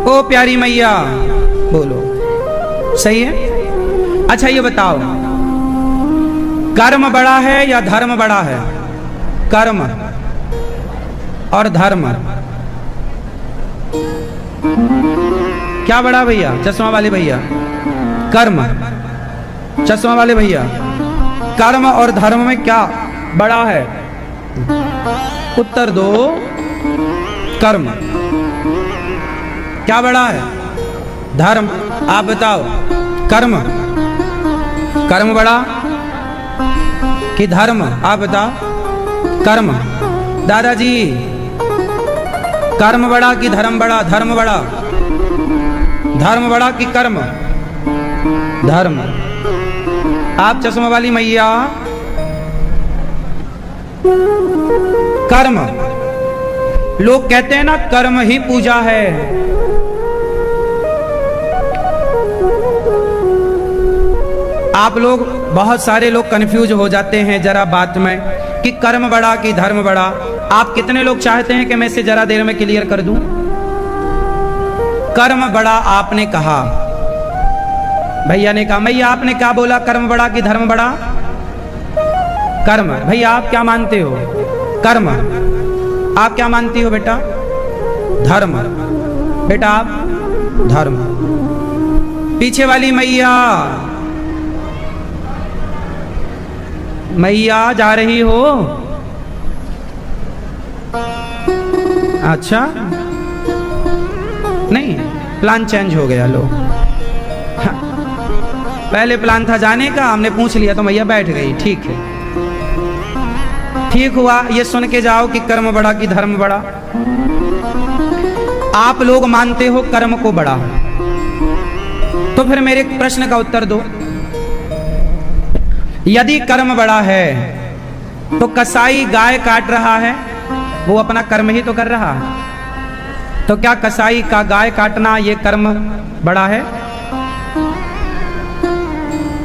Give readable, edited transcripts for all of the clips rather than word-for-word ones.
ओ प्यारी मैया बोलो, सही है। अच्छा ये बताओ, कर्म बड़ा है या धर्म बड़ा है? कर्म और धर्म क्या बड़ा भैया? चश्मा वाले भैया, कर्म, चश्मा वाले भैया, कर्म और धर्म में क्या बड़ा है? उत्तर दो। कर्म। क्या बड़ा है? धर्म। आप बताओ, कर्म, कर्म बड़ा कि धर्म? आप बताओ। कर्म। दादाजी, कर्म बड़ा कि धर्म बड़ा? धर्म बड़ा। धर्म बड़ा कि कर्म? धर्म। आप चश्मा वाली मैया, कर्म। लोग कहते हैं ना कर्म ही पूजा है। आप लोग, बहुत सारे लोग कंफ्यूज हो जाते हैं जरा बात में कि कर्म बड़ा कि धर्म बड़ा। आप कितने लोग चाहते हैं कि मैं इसे जरा देर में क्लियर कर दूं? कर्म बड़ा आपने कहा, भैया ने कहा। मैया आपने क्या बोला, कर्म बड़ा कि धर्म बड़ा? कर्म। भैया आप क्या मानते हो? कर्म। आप क्या मानती हो बेटा? धर्म। बेटा आप? धर्म। पीछे वाली मैया, मैया जा रही हो? अच्छा, नहीं, प्लान चेंज हो गया। लो, पहले प्लान था जाने का, हमने पूछ लिया तो मैया बैठ गई। ठीक है, ठीक हुआ। ये सुन के जाओ कि कर्म बड़ा कि धर्म बड़ा। आप लोग मानते हो कर्म को बड़ा, तो फिर मेरे प्रश्न का उत्तर दो। यदि कर्म बड़ा है तो कसाई गाय काट रहा है, वो अपना कर्म ही तो कर रहा है। तो क्या कसाई का गाय काटना ये कर्म बड़ा है?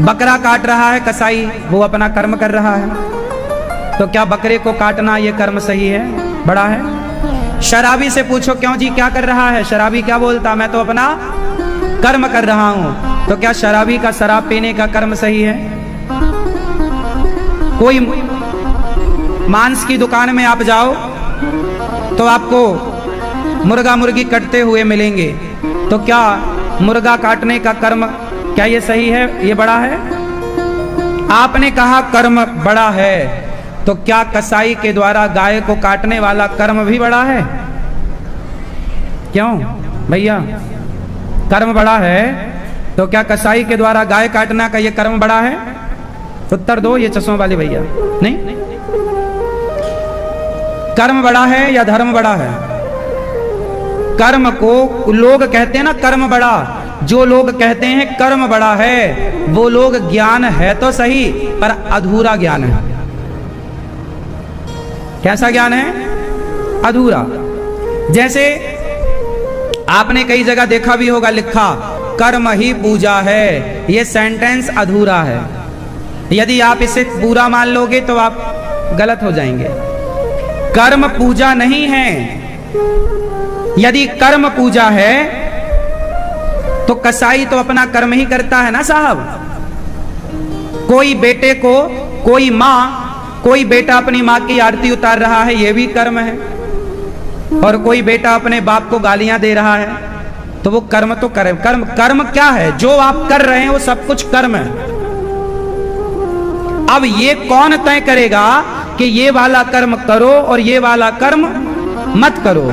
बकरा काट रहा है कसाई, वो अपना कर्म कर रहा है। तो क्या बकरे को काटना ये कर्म सही है, बड़ा है? शराबी से पूछो, क्यों जी क्या कर रहा है? शराबी क्या बोलता, मैं तो अपना कर्म कर रहा हूं। तो क्या शराबी का शराब पीने का कर्म सही है? कोई मांस की दुकान में आप जाओ तो आपको मुर्गा मुर्गी कटते हुए मिलेंगे, तो क्या मुर्गा काटने का कर्म, क्या ये सही है, ये बड़ा है? आपने कहा कर्म बड़ा है, तो क्या कसाई के द्वारा गाय को काटने वाला कर्म भी बड़ा है? क्यों भैया, कर्म बड़ा है तो क्या कसाई के द्वारा गाय काटना का ये कर्म बड़ा है? उत्तर दो ये चश्मा वाले भैया। नहीं, कर्म बड़ा है या धर्म बड़ा है? कर्म को लोग कहते हैं ना कर्म बड़ा। जो लोग कहते हैं कर्म बड़ा है, वो लोग ज्ञान है तो सही पर अधूरा ज्ञान है। कैसा ज्ञान है? अधूरा। जैसे आपने कई जगह देखा भी होगा लिखा, कर्म ही पूजा है। ये सेंटेंस अधूरा है। यदि आप इसे पूरा मान लोगे तो आप गलत हो जाएंगे। कर्म पूजा नहीं है। यदि कर्म पूजा है तो कसाई तो अपना कर्म ही करता है ना साहब। कोई बेटे को, कोई बेटा अपनी माँ की आरती उतार रहा है, ये भी कर्म है। और कोई बेटा अपने बाप को गालियां दे रहा है, तो वो कर्म तो कर्म क्या है? जो आप कर रहे हैं वो सब कुछ कर्म है। अब ये कौन तय करेगा कि ये वाला कर्म करो और ये वाला कर्म मत करो?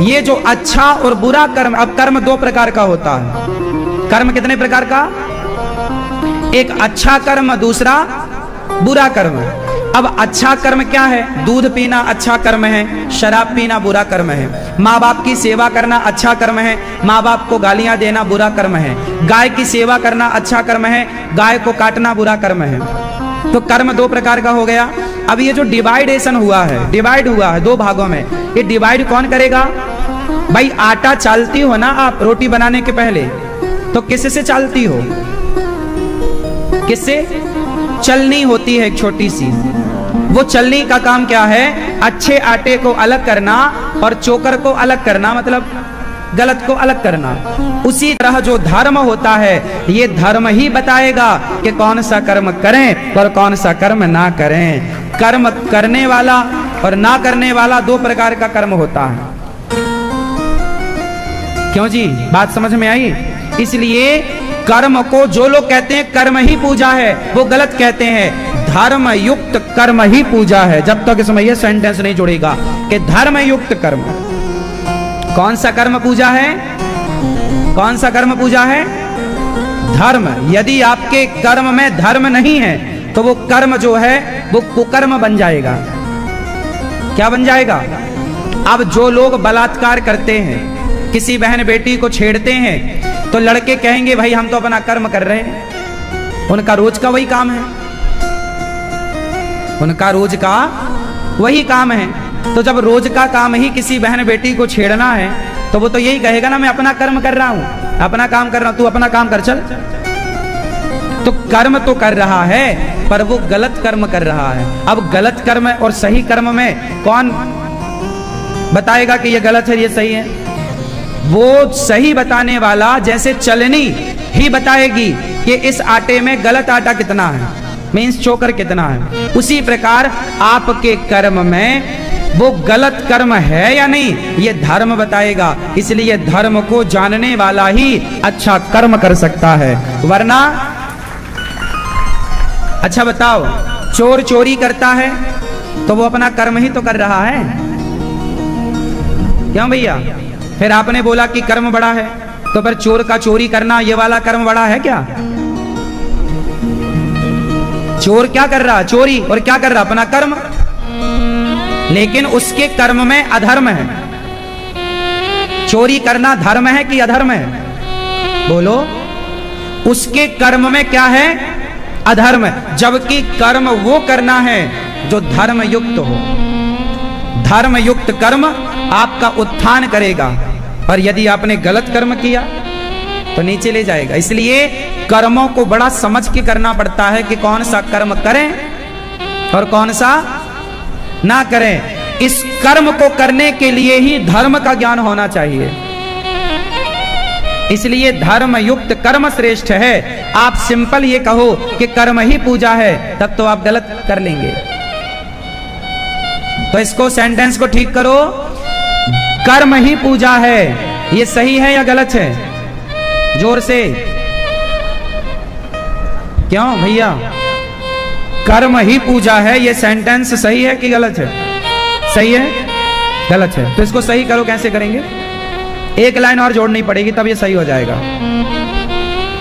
ये जो अच्छा और बुरा कर्म, अब कर्म दो प्रकार का होता है। कर्म कितने प्रकार का? एक अच्छा कर्म, दूसरा बुरा कर्म। अब अच्छा कर्म क्या है? दूध पीना अच्छा कर्म है, शराब पीना बुरा कर्म है। माँ बाप की सेवा करना अच्छा कर्म है, माँ बाप को गालियां देना बुरा कर्म है। गाय की सेवा करना अच्छा कर्म है, गाय को काटना बुरा कर्म है। तो कर्म दो प्रकार का हो गया। अब ये जो डिवाइडेशन हुआ है, डिवाइड हुआ है दो भागों में, ये डिवाइड कौन करेगा? भाई आटा चालती हो ना आप रोटी बनाने के पहले, तो किससे चालती हो? किससे? चलनी होती है एक छोटी सी। वो चलनी का काम क्या है? अच्छे आटे को अलग करना और चोकर को अलग करना। मतलब गलत को अलग करना। उसी तरह जो धर्म होता है ये धर्म ही बताएगा कि कौन सा कर्म करें और कौन सा कर्म ना करें। कर्म करने वाला और ना करने वाला दो प्रकार का कर्म होता है। क्यों जी, बात समझ में आई? इसलिए कर्म को जो लोग कहते हैं कर्म ही पूजा है वो गलत कहते हैं। धर्म युक्त कर्म ही पूजा है। जब तक इसमें यह सेंटेंस नहीं जुड़ेगा कि धर्म युक्त कर्म। कौन सा कर्म पूजा है? कौन सा कर्म पूजा है? धर्म। यदि आपके कर्म में धर्म नहीं है तो वो कर्म जो है वो कुकर्म बन जाएगा। क्या बन जाएगा? अब जो लोग बलात्कार करते हैं, किसी बहन बेटी को छेड़ते हैं, तो लड़के कहेंगे भाई हम तो अपना कर्म कर रहे हैं। उनका रोज का वही काम है, उनका रोज का वही काम है। तो जब रोज का काम ही किसी बहन बेटी को छेड़ना है तो वो तो यही कहेगा ना मैं अपना कर्म कर रहा हूं, अपना काम कर रहा हूं, तू अपना काम कर चल। तो कर्म तो कर रहा है पर वो गलत कर्म कर रहा है। अब गलत कर्म और सही कर्म में कौन बताएगा कि ये गलत है ये सही है? वो सही बताने वाला जैसे चलनी ही बताएगी कि इस आटे में गलत आटा कितना है, मीन्स चोकर कितना है। उसी प्रकार आपके कर्म में वो गलत कर्म है या नहीं ये धर्म बताएगा। इसलिए धर्म को जानने वाला ही अच्छा कर्म कर सकता है, वरना अच्छा बताओ, चोर चोरी करता है तो वो अपना कर्म ही तो कर रहा है। क्यों भैया? फिर आपने बोला कि कर्म बड़ा है, तो फिर चोर का चोरी करना ये वाला कर्म बड़ा है क्या? चोर क्या कर रहा? चोरी। और क्या कर रहा? अपना कर्म। लेकिन उसके कर्म में अधर्म है। चोरी करना धर्म है कि अधर्म है? बोलो। उसके कर्म में क्या है? अधर्म। जबकि कर्म वो करना है जो धर्म युक्त हो। धर्म युक्त कर्म आपका उत्थान करेगा, और यदि आपने गलत कर्म किया तो नीचे ले जाएगा। इसलिए कर्मों को बड़ा समझ के करना पड़ता है कि कौन सा कर्म करें और कौन सा ना करें। इस कर्म को करने के लिए ही धर्म का ज्ञान होना चाहिए। इसलिए धर्म युक्त कर्म श्रेष्ठ है। आप सिंपल ये कहो कि कर्म ही पूजा है, तब तो आप गलत कर लेंगे। तो इसको सेंटेंस को ठीक करो, कर्म ही पूजा है। ये सही है या गलत है? जोर से। क्यों भैया? कर्म ही पूजा है, ये सेंटेंस सही है कि गलत है? सही है? गलत है। तो इसको सही करो। कैसे करेंगे? एक लाइन और जोड़नी पड़ेगी तब ये सही हो जाएगा।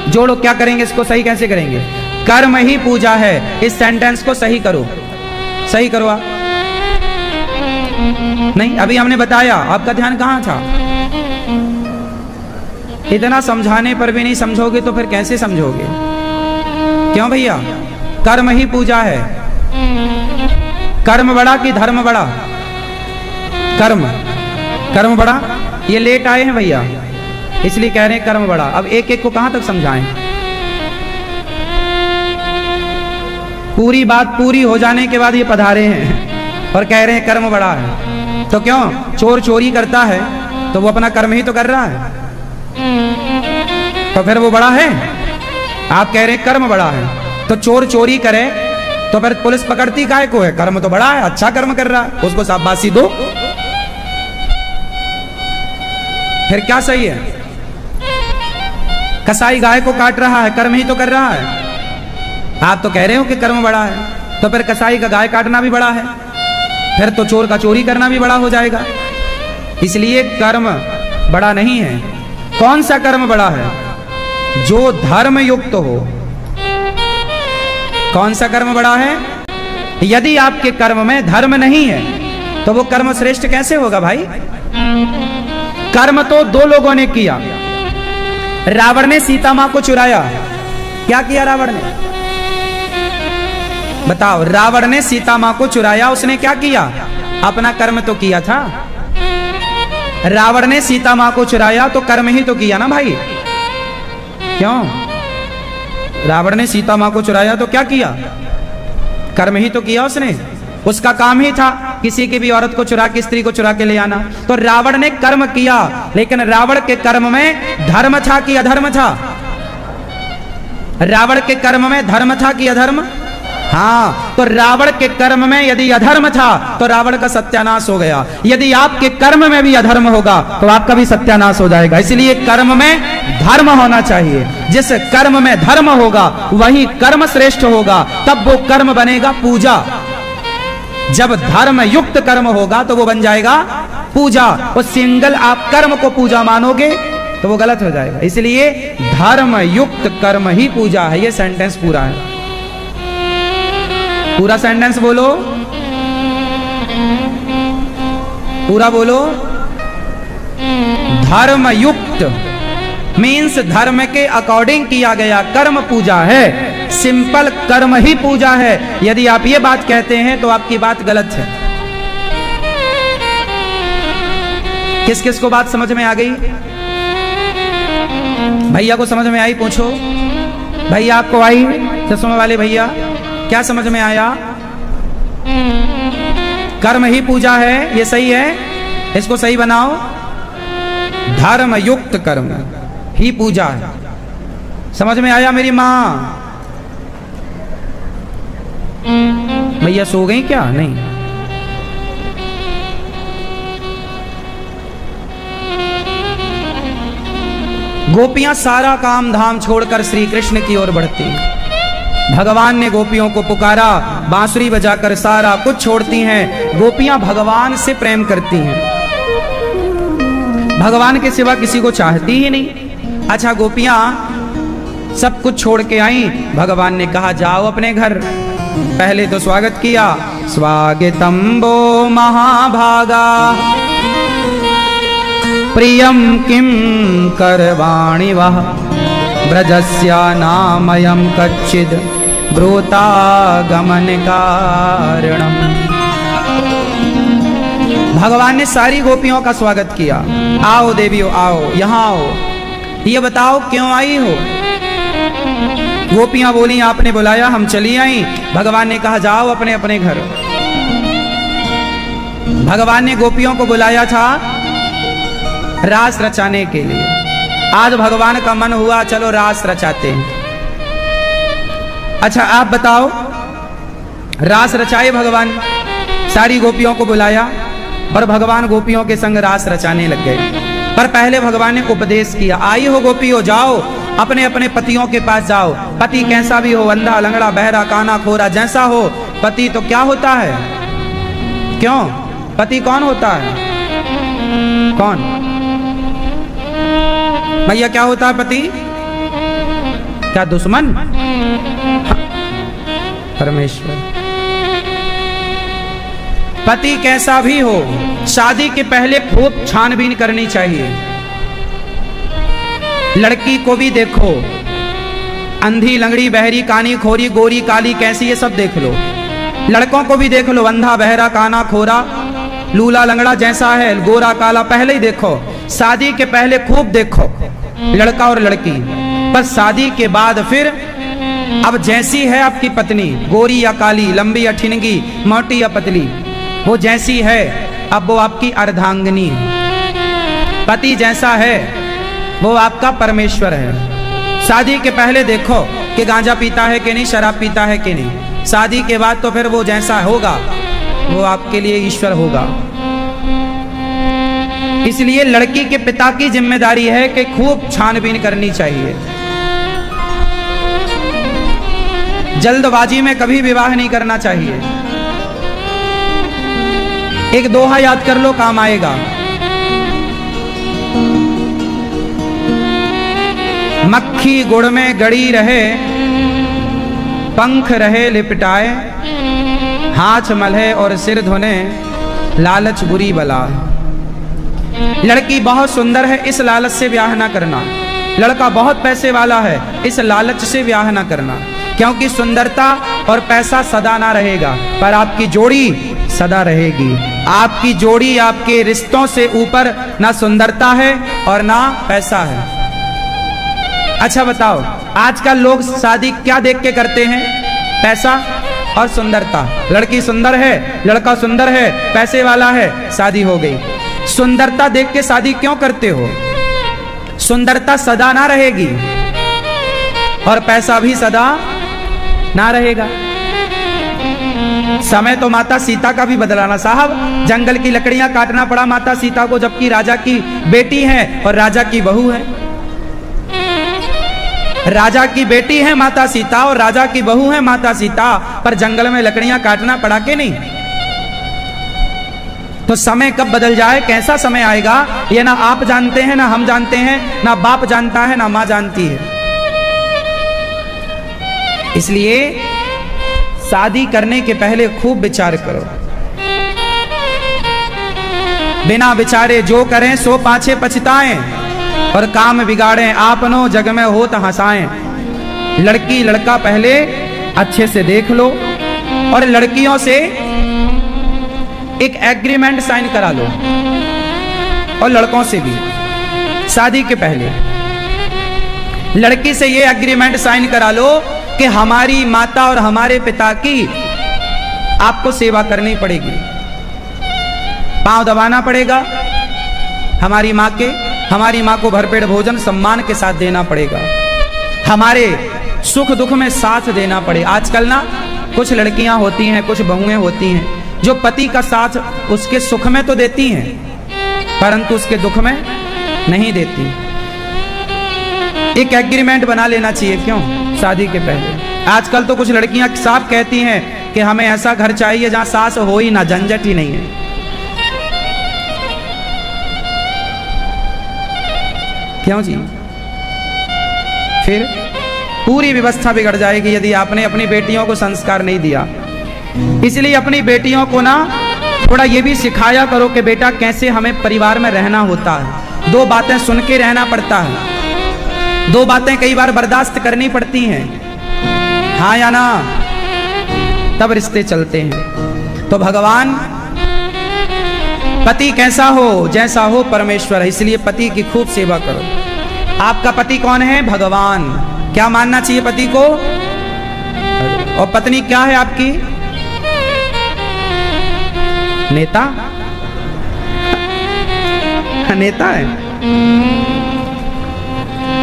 जोड़ो। क्या करेंगे? इसको सही कैसे करेंगे? कर्म ही पूजा है, इस सेंटेंस को सही करो। सही करो आप। नहीं, अभी हमने बताया, आपका ध्यान कहां था? इतना समझाने पर भी नहीं समझोगे तो फिर कैसे समझोगे? क्यों भैया? कर्म ही पूजा है। कर्म बड़ा कि धर्म बड़ा? कर्म। कर्म बड़ा। ये लेट आए हैं भैया, इसलिए कह रहे हैं कर्म बड़ा। अब एक एक को कहां तक समझाएं? पूरी बात पूरी हो जाने के बाद ये पधारे हैं और कह रहे हैं कर्म बड़ा है। तो क्यों? चोर चोरी करता है तो वो अपना कर्म ही तो कर रहा है, तो फिर वो बड़ा है? आप कह रहे हैं कर्म बड़ा है। तो चोर चोरी करे तो फिर पुलिस पकड़ती काहे को है? कर्म तो बड़ा है, अच्छा कर्म कर रहा है, उसको शाबाशी दो। फिर क्या सही है? कसाई गाय को काट रहा है, कर्म ही तो कर रहा है। आप तो कह रहे हो कि कर्म बड़ा है, तो फिर कसाई का गाय काटना भी बड़ा है, फिर तो चोर का चोरी करना भी बड़ा हो जाएगा। इसलिए कर्म बड़ा नहीं है। कौन सा कर्म बड़ा है? जो धर्म युक्त हो। कौन सा कर्म बड़ा है? यदि आपके कर्म में धर्म नहीं है तो वो कर्म श्रेष्ठ कैसे होगा भाई? कर्म तो दो लोगों ने किया। रावण ने सीता मां को चुराया। क्या किया रावण ने? बताओ। रावण ने सीता मां को चुराया, उसने क्या किया? अपना कर्म तो किया था। रावण ने सीता मां को चुराया तो कर्म ही तो किया ना भाई। क्यों? रावण ने सीता मां को चुराया तो क्या किया? कर्म ही तो किया उसने। उसका काम ही था किसी की भी औरत को चुरा के, स्त्री को चुरा के ले आना। तो रावण ने कर्म किया, लेकिन रावण के कर्म में धर्म था कि अधर्म था? रावण के कर्म में धर्म था कि अधर्म? हाँ, तो रावण के कर्म में यदि अधर्म था तो रावण का सत्यानाश हो गया। यदि आपके कर्म में भी अधर्म होगा तो आपका भी सत्यानाश हो जाएगा। इसलिए कर्म में धर्म होना चाहिए। जिस कर्म में धर्म होगा वही कर्म श्रेष्ठ होगा, तब वो कर्म बनेगा पूजा। जब धर्म युक्त कर्म होगा तो वो बन जाएगा पूजा। और सिंगल आप कर्म को पूजा मानोगे तो वो गलत हो जाएगा। इसलिए धर्म युक्त कर्म ही पूजा है। ये सेंटेंस पूरा है, पूरा सेंटेंस बोलो, पूरा बोलो। धर्म युक्त मीन्स धर्म के अकॉर्डिंग किया गया कर्म पूजा है। सिंपल कर्म ही पूजा है। यदि आप ये बात कहते हैं तो आपकी बात गलत है। किस किस को बात समझ में आ गई? भैया को समझ में आई? पूछो भैया, आपको आई? चश्मे वाले भैया, क्या समझ में आया? कर्म ही पूजा है, ये सही है, इसको सही बनाओ। धर्म युक्त कर्म ही पूजा है। समझ में आया मेरी माँ? भैया सो गई क्या? नहीं। गोपियां सारा काम धाम छोड़कर श्री कृष्ण की ओर बढ़ती। भगवान ने गोपियों को पुकारा, बांसुरी बजाकर सारा कुछ छोड़ती हैं। गोपियां भगवान से प्रेम करती हैं, भगवान के सिवा किसी को चाहती ही नहीं। अच्छा, गोपियां सब कुछ छोड़ के आई। भगवान ने कहा जाओ अपने घर। पहले तो स्वागत किया, स्वागतम वो महाभागा प्रियम किम करवाणि वह ब्रजस्या नामयम कच्चिद ब्रूता गमन कारणम। भगवान ने सारी गोपियों का स्वागत किया। आओ देवियों, आओ, यहाँ आओ, ये बताओ क्यों आई हो? गोपियां बोली आपने बुलाया, हम चली आई। भगवान ने कहा जाओ अपने अपने घर। भगवान ने गोपियों को बुलाया था रास रचाने के लिए। आज भगवान का मन हुआ चलो रास रचाते हैं। अच्छा आप बताओ, रास रचाए भगवान, सारी गोपियों को बुलाया और भगवान गोपियों के संग रास रचाने लग गए। पर पहले भगवान ने उपदेश किया, आई हो गोपियों, जाओ अपने अपने पतियों के पास जाओ। पति कैसा भी हो, अंधा लंगड़ा बहरा काना खोरा जैसा हो, पति तो क्या होता है? क्यों? पति कौन होता है? कौन भैया क्या होता है पति? क्या दुश्मन? परमेश्वर। पति कैसा भी हो, शादी के पहले खूब छानबीन करनी चाहिए। लड़की को भी देखो, अंधी लंगड़ी बहरी कानी खोरी गोरी काली कैसी, ये सब देख लो। लड़कों को भी देख लो, अंधा बहरा काना खोरा लूला लंगड़ा जैसा है, गोरा काला, पहले ही देखो। शादी के पहले खूब देखो लड़का और लड़की, पर शादी के बाद फिर अब जैसी है आपकी पत्नी, गोरी या काली, लंबी या ठिनगी, मोटी या पतली, वो जैसी है अब वो आपकी अर्धांगिनी है। पति जैसा है वो आपका परमेश्वर है। शादी के पहले देखो कि गांजा पीता है कि नहीं, शराब पीता है कि नहीं। शादी के बाद तो फिर वो जैसा होगा वो आपके लिए ईश्वर होगा। इसलिए लड़की के पिता की जिम्मेदारी है कि खूब छानबीन करनी चाहिए। जल्दबाजी में कभी विवाह नहीं करना चाहिए। एक दोहा याद कर लो, काम आएगा। मक्खी गुड़ में गड़ी रहे, पंख रहे लिपटाए, हाथ मलहे और सिर धोने, लालच बुरी बला। लड़की बहुत सुंदर है, इस लालच से ब्याह ना करना। लड़का बहुत पैसे वाला है, इस लालच से ब्याह ना करना। क्योंकि सुंदरता और पैसा सदा ना रहेगा, पर आपकी जोड़ी सदा रहेगी। आपकी जोड़ी आपके रिश्तों से ऊपर ना सुंदरता है और ना पैसा है। अच्छा बताओ, आजकल लोग शादी क्या देख के करते हैं? पैसा। और सुंदरता। लड़की सुंदर है, लड़का सुंदर है, पैसे वाला है, शादी हो गई। सुंदरता देख के शादी क्यों करते हो? सुंदरता सदा ना रहेगी और पैसा भी सदा ना रहेगा। समय तो माता सीता का भी बदलाना साहब। जंगल की लकड़ियां काटना पड़ा माता सीता को, जबकि राजा की बेटी है और राजा की बहू है। राजा की बेटी है माता सीता और राजा की बहू है माता सीता, पर जंगल में लकड़ियां काटना पड़ा के नहीं? तो समय कब बदल जाए, कैसा समय आएगा, ये ना आप जानते हैं, ना हम जानते हैं, ना बाप जानता है, ना मां जानती है। इसलिए शादी करने के पहले खूब विचार करो। बिना विचारे जो करें सो पाछे पछताएं और काम बिगाड़ें आपनो जग में हो तो हंसाएं। लड़की लड़का पहले अच्छे से देख लो और लड़कियों से एक एग्रीमेंट साइन करा लो और लड़कों से भी शादी के पहले। लड़की से ये एग्रीमेंट साइन करा लो कि हमारी माता और हमारे पिता की आपको सेवा करनी पड़ेगी, पांव दबाना पड़ेगा हमारी माँ के, हमारी माँ को भरपेट भोजन सम्मान के साथ देना पड़ेगा, हमारे सुख दुख में साथ देना पड़े। आजकल ना कुछ लड़कियां होती हैं, कुछ बहुएं होती हैं जो पति का साथ उसके सुख में तो देती हैं परंतु उसके दुख में नहीं देती। एक एग्रीमेंट बना लेना चाहिए, क्यों, शादी के पहले। आजकल तो कुछ लड़कियां साफ कहती हैं कि हमें ऐसा घर चाहिए जहां सास हो ही ना, झंझट ही नहीं है। क्यों जी? फिर पूरी व्यवस्था बिगड़ जाएगी यदि आपने अपनी बेटियों को संस्कार नहीं दिया। इसलिए अपनी बेटियों को ना थोड़ा ये भी सिखाया करो कि बेटा कैसे हमें परिवार में रहना होता है। दो बातें सुन के रहना पड़ता है, दो बातें कई बार बर्दाश्त करनी पड़ती हैं, हाँ या ना, तब रिश्ते चलते हैं। तो भगवान पति कैसा हो, जैसा हो परमेश्वर है, इसलिए पति की खूब सेवा करो। आपका पति कौन है? भगवान। क्या मानना चाहिए पति को? और पत्नी क्या है आपकी? नेता? नेता है,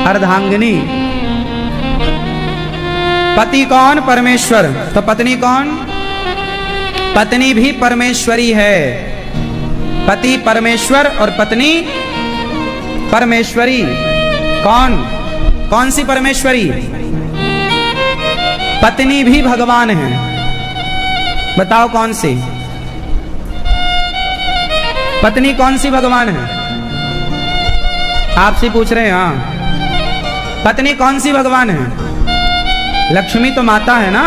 अर्धांगिनी। पति कौन? परमेश्वर। तो पत्नी कौन? पत्नी भी परमेश्वरी है। पति परमेश्वर और पत्नी परमेश्वरी। कौन कौन सी परमेश्वरी? पत्नी भी भगवान है। बताओ कौन सी पत्नी, कौन सी भगवान है? आपसे पूछ रहे हैं। हाँ, पत्नी कौन सी भगवान है? लक्ष्मी तो माता है ना।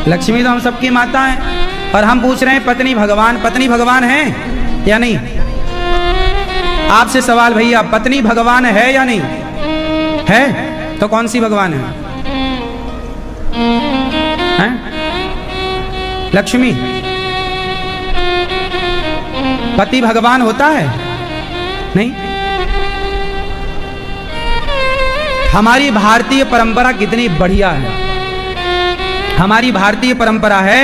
लक्ष्मी तो हम सबकी माता है और हम पूछ रहे हैं पत्नी भगवान। पत्नी भगवान है या नहीं? आपसे सवाल भैया, पत्नी भगवान है या नहीं है? तो कौन सी भगवान है? हैं? लक्ष्मी। पति भगवान होता है? नहीं। हमारी भारतीय परंपरा कितनी बढ़िया है। हमारी भारतीय परंपरा है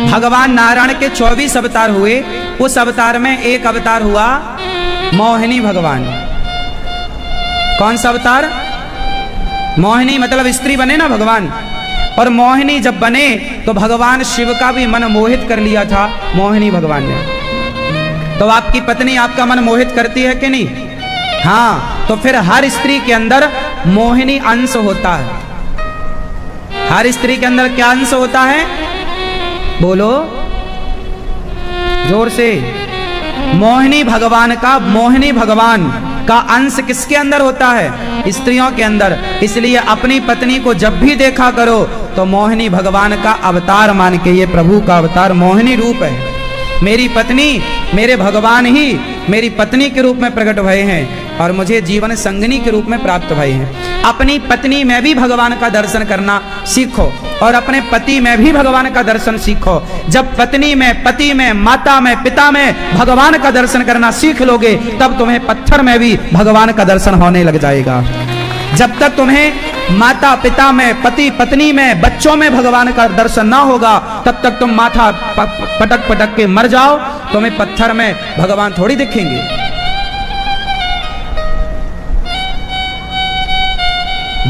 भगवान नारायण के 24 अवतार हुए, उस अवतार में एक अवतार हुआ मोहिनी भगवान। कौन सा अवतार? मोहिनी, मतलब स्त्री बने ना भगवान। और मोहिनी जब बने तो भगवान शिव का भी मन मोहित कर लिया था मोहिनी भगवान ने। तो आपकी पत्नी आपका मन मोहित करती है कि नहीं? हाँ, तो फिर हर स्त्री के अंदर मोहिनी अंश होता है। हर स्त्री के अंदर क्या अंश होता है? बोलो जोर से। मोहिनी भगवान का अंश किसके अंदर होता है? स्त्रियों के अंदर। इसलिए अपनी पत्नी को जब भी देखा करो तो मोहिनी भगवान का अवतार मान के, ये प्रभु का अवतार मोहिनी रूप है। मेरी पत्नी, मेरे भगवान ही मेरी पत्नी के रूप में प्रकट भये हैं और मुझे जीवन संगिनी के रूप में प्राप्त भये हैं। अपनी पत्नी में भी भगवान का दर्शन करना सीखो और अपने पति में भी भगवान का दर्शन सीखो। जब पत्नी में, पति में, माता में, पिता में भगवान का दर्शन करना सीख लोगे तब तुम्हें पत्थर में भी भगवान का दर्शन होने लग जाएगा। जब तक तुम्हें माता पिता में, पति पत्नी में, बच्चों में भगवान का दर्शन ना होगा, तब तक तुम माथा पटक पटक के मर जाओ, तुम्हें पत्थर में भगवान थोड़ी दिखेंगे।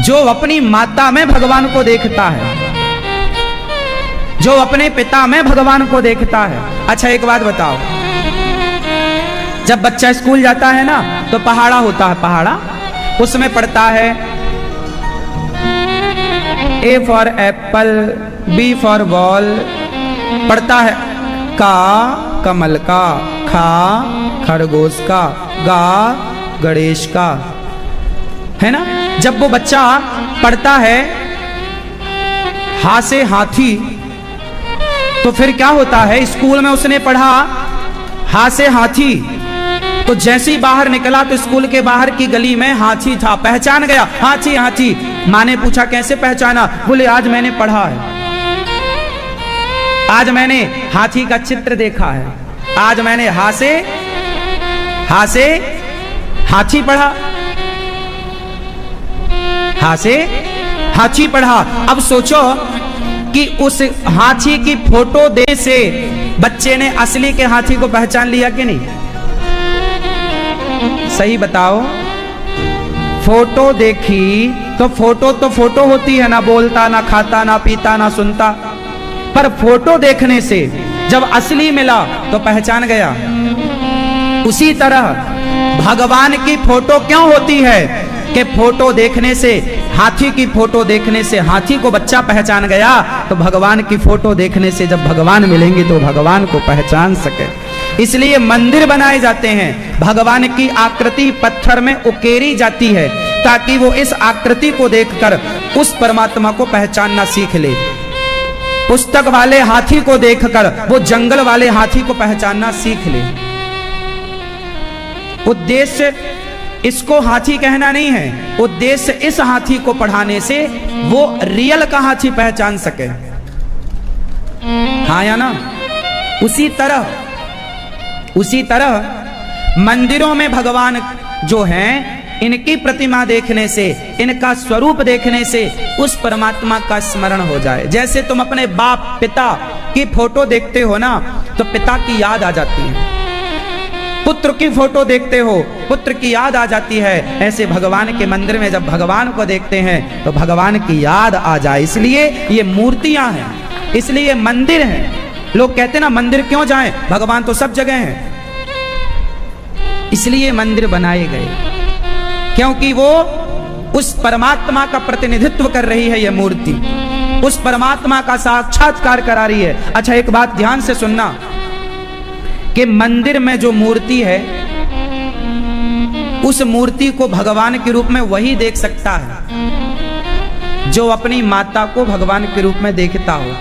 जो अपनी माता में भगवान को देखता है, जो अपने पिता में भगवान को देखता है। अच्छा एक बात बताओ, जब बच्चा स्कूल जाता है ना, तो पहाड़ा होता है, पहाड़ा, उसमें पढ़ता है A for apple, B for ball, पढ़ता है का कमल का, खा खरगोश का, गा गणेश का, है ना। जब वो बच्चा पढ़ता है हा से हाथी, तो फिर क्या होता है, स्कूल में उसने पढ़ा हा से हाथी, तो जैसे ही बाहर निकला तो स्कूल के बाहर की गली में हाथी था, पहचान गया, हाथी हाथी। माँ ने पूछा कैसे पहचाना? बोले आज मैंने पढ़ा है, आज मैंने हाथी का चित्र देखा है, आज मैंने हा से हाथी पढ़ा, हा से हाथी पढ़ा। अब सोचो कि उस हाथी की फोटो देने से बच्चे ने असली के हाथी को पहचान लिया कि नहीं? सही बताओ। फोटो देखी तो फोटो होती है, ना बोलता, ना खाता, ना पीता, ना सुनता, पर फोटो देखने से जब असली मिला तो पहचान गया। उसी तरह भगवान की फोटो क्यों होती है कि फोटो देखने से, हाथी की फोटो देखने से हाथी को बच्चा पहचान गया, तो भगवान की फोटो देखने से जब भगवान मिलेंगे तो भगवान को पहचान सके। इसलिए मंदिर बनाए जाते हैं, भगवान की आकृति पत्थर में उकेरी जाती है, ताकि वो इस आकृति को देखकर उस परमात्मा को पहचानना सीख ले। पुस्तक वाले हाथी को देखकर वो जंगल वाले हाथी को पहचानना सीख ले। उद्देश्य इसको हाथी कहना नहीं है, उद्देश्य इस हाथी को पढ़ाने से वो रियल का हाथी पहचान सके। हाँ या ना? उसी तरह मंदिरों में भगवान जो हैं, इनकी प्रतिमा देखने से, इनका स्वरूप देखने से उस परमात्मा का स्मरण हो जाए। जैसे तुम अपने बाप पिता की फोटो देखते हो ना, तो पिता की याद आ जाती है, पुत्र की फोटो देखते हो, पुत्र की याद आ जाती है। ऐसे भगवान के मंदिर में जब भगवान को देखते हैं तो भगवान की याद आ जाए। इसलिए ये मूर्तियां हैं, इसलिए मंदिर हैं। लोग कहते हैं ना मंदिर क्यों जाएं, भगवान तो सब जगह हैं। इसलिए मंदिर बनाए गए, क्योंकि वो उस परमात्मा का प्रतिनिधित्व कर रही है। ये मूर्ति उस परमात्मा का साक्षात्कार करा रही है। अच्छा एक बात ध्यान से सुनना कि मंदिर में जो मूर्ति है, उस मूर्ति को भगवान के रूप में वही देख सकता है जो अपनी माता को भगवान के रूप में देखता हो,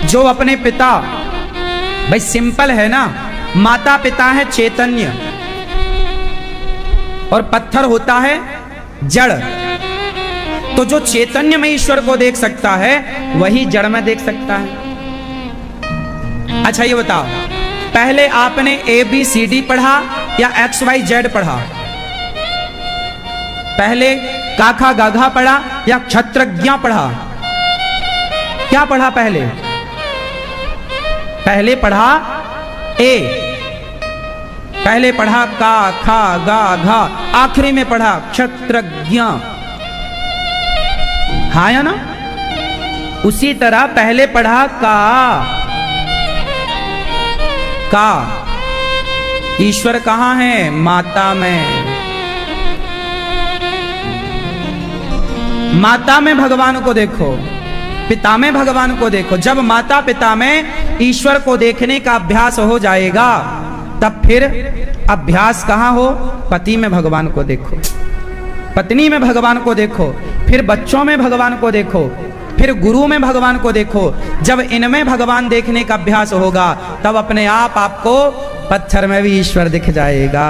जो अपने पिता, भाई सिंपल है ना, माता पिता है चैतन्य और पत्थर होता है जड़। तो जो चैतन्य में ईश्वर को देख सकता है वही जड़ में देख सकता है। अच्छा ये बताओ, पहले आपने ABCD पढ़ा या XYZ पढ़ा? पहले काखा गाघा पढ़ा या क्षत्रज्ञ पढ़ा? क्या पढ़ा पहले? पहले पढ़ा A, पहले पढ़ा का खा गा घा, आखिरी में पढ़ा क्षत्रज्ञ। हाँ या ना? उसी तरह पहले पढ़ा का ईश्वर कहां है? माता में। माता में भगवान को देखो, पिता में भगवान को देखो। जब माता पिता में ईश्वर को देखने का अभ्यास हो जाएगा, तब फिर अभ्यास कहां हो? पति में भगवान को देखो, पत्नी में भगवान को देखो, फिर बच्चों में भगवान को देखो, फिर गुरु में भगवान को देखो। जब इनमें भगवान देखने का अभ्यास होगा, तब अपने आप आपको पत्थर में भी ईश्वर दिख जाएगा।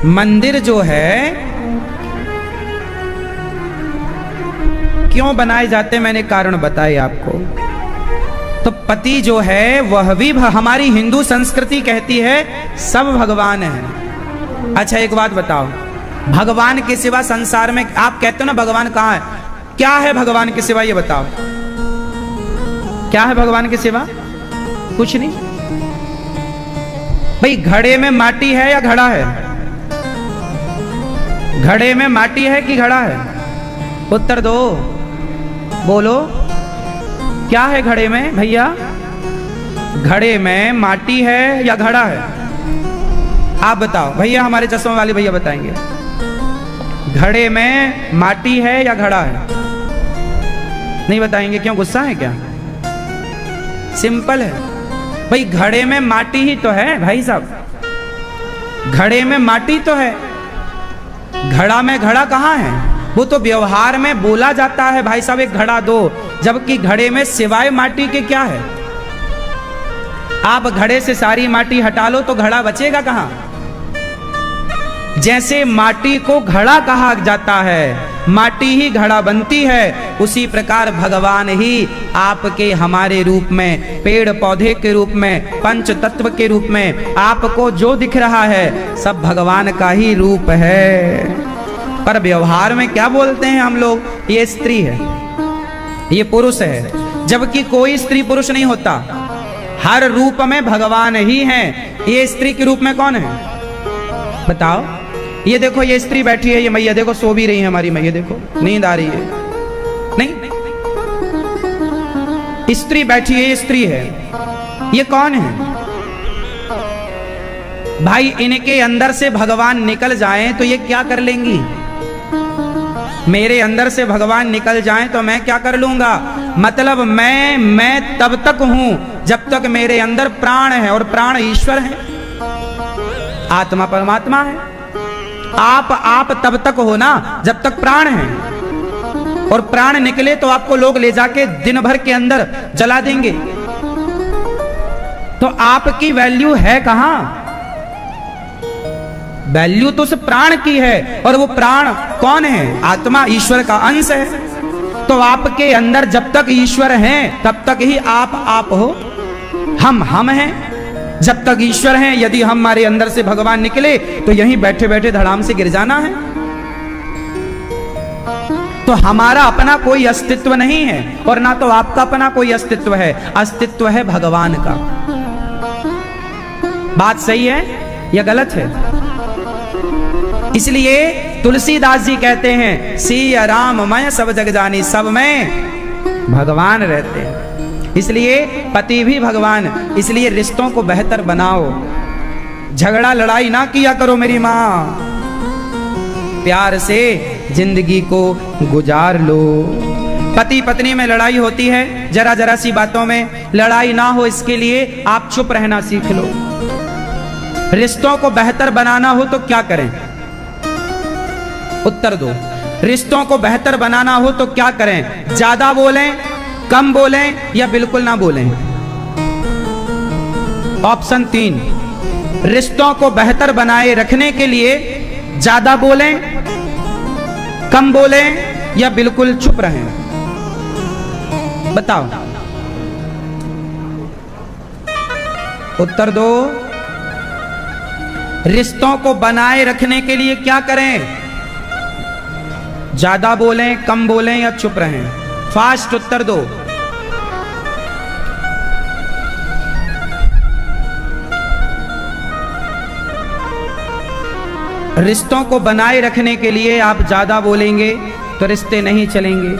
मंदिर जो है क्यों बनाए जाते, मैंने कारण बताए आपको। तो पति जो है वह भी, हमारी हिंदू संस्कृति कहती है सब भगवान हैं। अच्छा एक बात बताओ, भगवान के सिवा संसार में, आप कहते हो ना भगवान कहाँ है, क्या है भगवान के सिवा, ये बताओ क्या है भगवान के सिवा? कुछ नहीं भाई। घड़े में माटी है या घड़ा है? घड़े में माटी है कि घड़ा है? उत्तर दो, बोलो क्या है घड़े में भैया? घड़े में माटी है या घड़ा है? आप बताओ भैया, हमारे चश्मे वाले भैया बताएंगे, घड़े में माटी है या घड़ा है? नहीं बताएंगे, क्यों, गुस्सा है क्या? सिंपल है भाई, घड़े में माटी ही तो है भाई साहब, घड़े में माटी तो है, घड़ा में घड़ा कहाँ है? वो तो व्यवहार में बोला जाता है भाई साहब एक घड़ा दो, जबकि घड़े में सिवाय माटी के क्या है? आप घड़े से सारी माटी हटा लो तो घड़ा बचेगा कहाँ? जैसे माटी को घड़ा कहा जाता है, माटी ही घड़ा बनती है, उसी प्रकार भगवान ही आपके हमारे रूप में, पेड़ पौधे के रूप में, पंच तत्व के रूप में आपको जो दिख रहा है सब भगवान का ही रूप है। पर व्यवहार में क्या बोलते हैं हम लोग, ये स्त्री है, ये पुरुष है, जबकि कोई स्त्री पुरुष नहीं होता, हर रूप में भगवान ही है। ये स्त्री के रूप में कौन है बताओ? ये देखो, ये स्त्री बैठी है, ये मैया देखो सो भी रही है, हमारी मैया देखो नींद आ रही है, नहीं, स्त्री बैठी है, ये स्त्री है, ये कौन है भाई? इनके अंदर से भगवान निकल जाएं तो ये क्या कर लेंगी? मेरे अंदर से भगवान निकल जाएं तो मैं क्या कर लूंगा? मतलब मैं तब तक हूं जब तक मेरे अंदर प्राण है, और प्राण ईश्वर है, आत्मा परमात्मा है। आप तब तक हो ना जब तक प्राण है, और प्राण निकले तो आपको लोग ले जाके दिन भर के अंदर जला देंगे, तो आपकी वैल्यू है कहां? वैल्यू तो उस प्राण की है, और वो प्राण कौन है? आत्मा, ईश्वर का अंश है। तो आपके अंदर जब तक ईश्वर हैं तब तक ही आप हो, हम हैं जब तक ईश्वर हैं। यदि हमारे अंदर से भगवान निकले तो यहीं बैठे बैठे धड़ाम से गिर जाना है। तो हमारा अपना कोई अस्तित्व नहीं है, और ना तो आपका अपना कोई अस्तित्व है, अस्तित्व है भगवान का। बात सही है या गलत है? इसलिए तुलसीदास जी कहते हैं, सिया राम मैं सब जग जानी, सब में भगवान रहते हैं। इसलिए पति भी भगवान, इसलिए रिश्तों को बेहतर बनाओ, झगड़ा लड़ाई ना किया करो मेरी माँ, प्यार से जिंदगी को गुजार लो। पति पत्नी में लड़ाई होती है, जरा जरा सी बातों में लड़ाई ना हो, इसके लिए आप चुप रहना सीख लो। रिश्तों को बेहतर बनाना हो तो क्या करें? उत्तर दो। रिश्तों को बेहतर बनाना हो तो क्या करें? ज्यादा बोलें, कम बोलें, या बिल्कुल ना बोलें? ऑप्शन 3, रिश्तों को बेहतर बनाए रखने के लिए ज्यादा बोलें, कम बोलें, या बिल्कुल चुप रहें? बताओ, उत्तर दो। रिश्तों को बनाए रखने के लिए क्या करें? ज्यादा बोलें, कम बोलें, या चुप रहें? फास्ट उत्तर दो। रिश्तों को बनाए रखने के लिए आप ज्यादा बोलेंगे तो रिश्ते नहीं चलेंगे,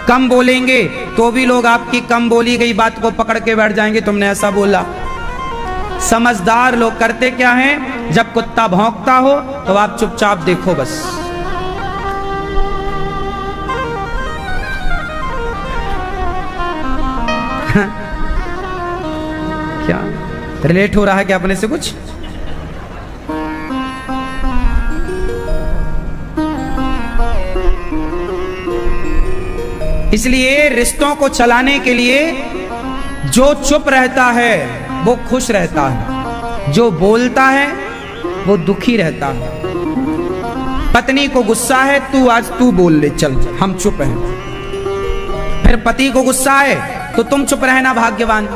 कम बोलेंगे तो भी लोग आपकी कम बोली गई बात को पकड़ के बैठ जाएंगे, तुमने ऐसा बोला। समझदार लोग करते क्या हैं? जब कुत्ता भौंकता हो तो आप चुपचाप देखो बस। क्या रिलेट हो रहा है क्या अपने से कुछ? इसलिए रिश्तों को चलाने के लिए जो चुप रहता है वो खुश रहता है, जो बोलता है वो दुखी रहता है। पत्नी को गुस्सा है, आज तू बोल ले, चल हम चुप हैं। फिर पति को गुस्सा है तो तुम चुप रहना भाग्यवान।